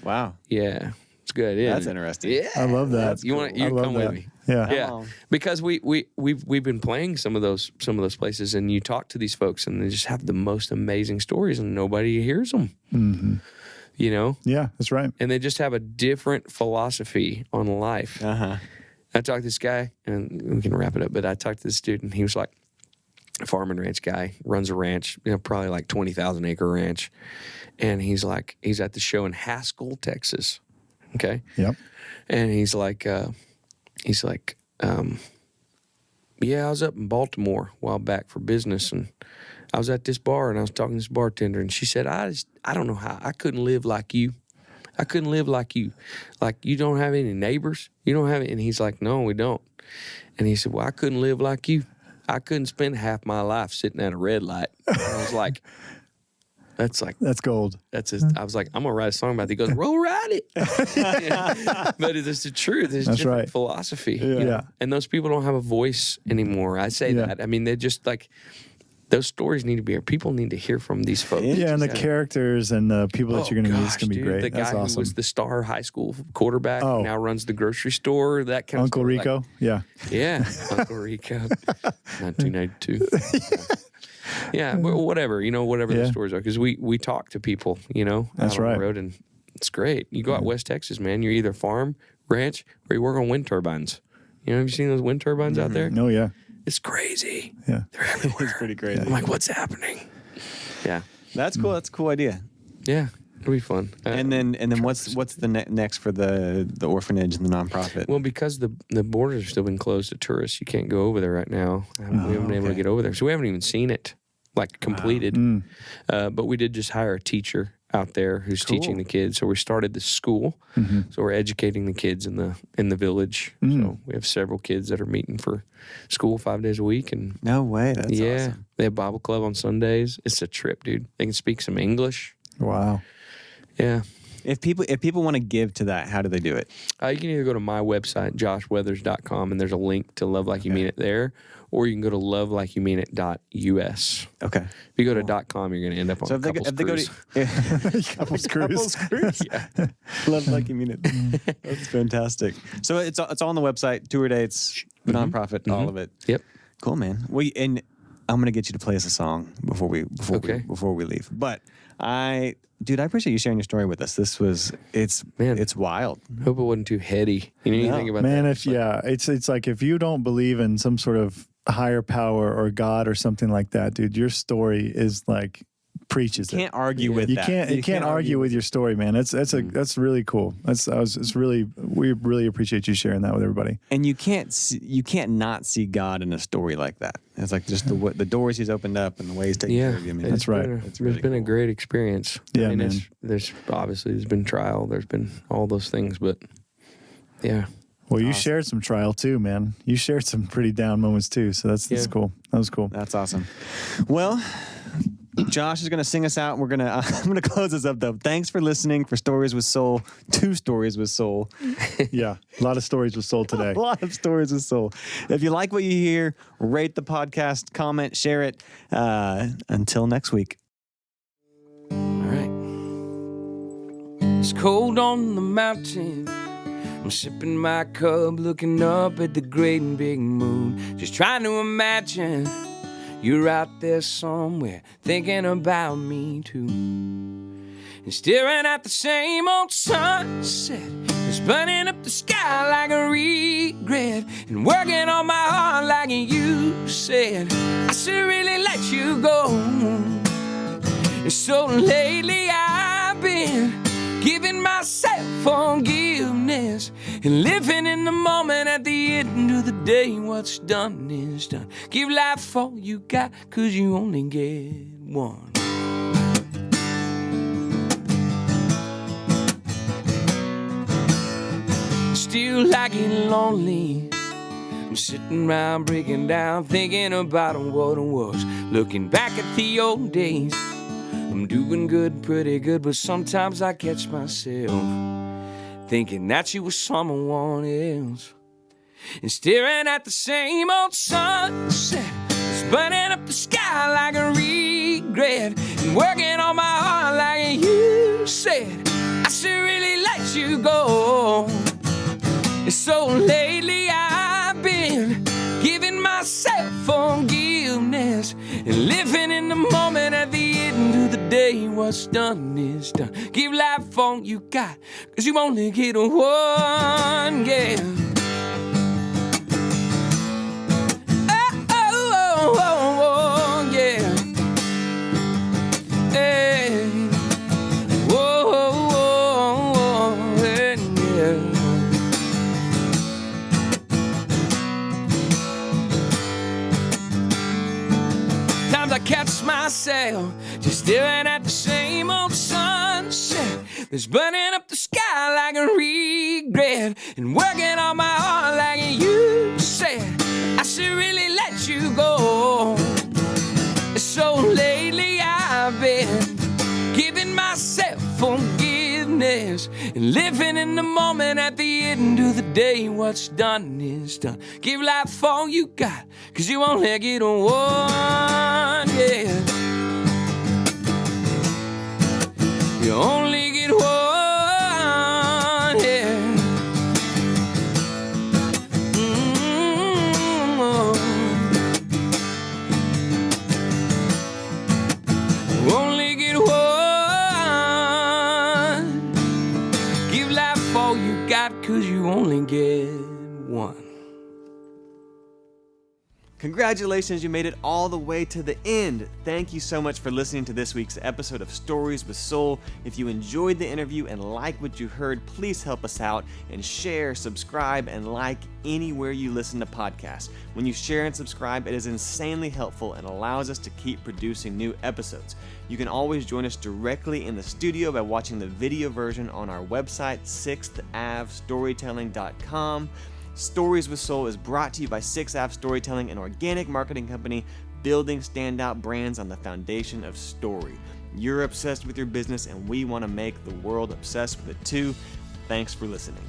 Wow. Yeah. It's a good idea. That's interesting. Yeah. I love that. You come with me. Yeah. Because we've been playing some of those places, and you talk to these folks, and they just have the most amazing stories, and nobody hears them. Mm-hmm. Yeah, that's right. And they just have a different philosophy on life. I talked to this guy, and we can wrap it up, but I talked to this dude, and he was like a farm and ranch guy, runs a ranch, probably like 20,000 acre ranch. And he's at the show in Haskell, Texas. Okay. Yep. And he's like, yeah, I was up in Baltimore a while back for business, and I was at this bar, and I was talking to this bartender, and she said, I don't know how I couldn't live like you. I couldn't live like you. Like, you don't have any neighbors? You don't have any? And he's like, no, we don't. And he said, well, I couldn't live like you. I couldn't spend half my life sitting at a red light. And I was like, that's gold. I was like, I'm going to write a song about it. He goes, well, write it. But it's the truth. It's that's different right. philosophy. Yeah. And those people don't have a voice anymore. I say that. I mean, they're just like, those stories need to be here. People need to hear from these folks. Yeah, and the characters and the people that you're going to meet is going to be great. The guy That's awesome. who was the star high school quarterback now runs the grocery store. That kind Uncle of Rico. Yeah, Uncle Rico. 1992. Yeah, whatever. Whatever the stories are, because we talk to people. That's out on right. the road, and it's great. You go out West Texas, man. You're either farm, ranch, or you work on wind turbines. Have you seen those wind turbines out there? Oh yeah. It's crazy. Yeah. They're everywhere. It's pretty crazy. I'm like, what's happening? Yeah. That's cool. That's a cool idea. Yeah. It'll be fun. And then what's the next for the orphanage and the nonprofit? Well, because the borders have still been closed to tourists, you can't go over there right now. We haven't been able to get over there. So we haven't even seen it, like, completed. Wow. But we did just hire a teacher out there who's teaching the kids. So we started the school. So we're educating the kids in the village. So we have several kids that are meeting for school 5 days a week. And no way. That's awesome. They have Bible club on Sundays. It's a trip, dude. They can speak some English. Wow. Yeah. If people want to give to that, how do they do it? You can either go to my website, joshweathers.com, and there's a link to Love Like You Mean It there, or you can go to lovelikeyoumeinit.us. Okay. If you go to .com, you're going to end up on Couples Cruise. Couples Cruise. Yeah. Love Like You Mean It. That's fantastic. So it's all on the website, tour dates, nonprofit, all of it. Yep. Cool, man. And I'm going to get you to play us a song before we leave. But I appreciate you sharing your story with us. It's wild. Hope it wasn't too heady. You think about man, that. It's like if you don't believe in some sort of higher power or God or something like that, dude, your story is like preaches. You can't argue with that. You can't argue with your story, man. That's really cool. We really appreciate you sharing that with everybody. And you can't not see God in a story like that. It's like just the doors He's opened up and the way He's taking care of you. I mean, that's right. It's really been a great experience. Yeah, man. There's been trial. There's been all those things, but yeah. Well, you shared some trial too, man. You shared some pretty down moments too. So that's cool. That was cool. That's awesome. Well, Josh is going to sing us out. I'm going to close this up though. Thanks for listening for Stories with Soul. 2 Stories with Soul. Yeah. A lot of stories with soul today. A lot of stories with soul. If you like what you hear, rate the podcast, comment, share it. Until next week. All right. It's cold on the mountain. I'm sipping my cup, looking up at the great and big moon, just trying to imagine you're out there somewhere thinking about me too, and staring at the same old sunset It's burning up the sky like a regret, and working on my heart like you said. I should really let you go. And so lately I've been giving myself forgiveness and living in the moment. At the end of the day, what's done is done. Give life all you got, 'cause you only get one. Still like it lonely. I'm sitting around breaking down, thinking about what it was. Looking back at the old days, I'm doing good, pretty good, but sometimes I catch myself thinking that you were someone else. And staring at the same old sunset, it's burning up the sky like a regret, and working on my heart like you said. I should really let you go. And so lately I've been giving myself forgiveness and living in the moment. At the end of the day, what's done is done. Give life all you got, 'cause you only get one, yeah. Oh, yeah. Hey. I catch myself just staring at the same old sunset that's burning up the sky like a regret, and working on my heart like you said. I should really let you go. So lately I've been giving myself forgiveness and living in the moment. At the end of the day, what's done is done. Give life all you got, 'cause you only get one, yeah. You only get one, yeah. Only get one. Give life all you got, 'cause you only get one. Congratulations, you made it all the way to the end. Thank you so much for listening to this week's episode of Stories with Soul. If you enjoyed the interview and like what you heard, please help us out and share, subscribe, and like anywhere you listen to podcasts. When you share and subscribe, it is insanely helpful and allows us to keep producing new episodes. You can always join us directly in the studio by watching the video version on our website, 6thAvestorytelling.com. Stories with Soul is brought to you by 6th Storytelling, an organic marketing company building standout brands on the foundation of story. You're obsessed with your business, and we want to make the world obsessed with it too. Thanks for listening.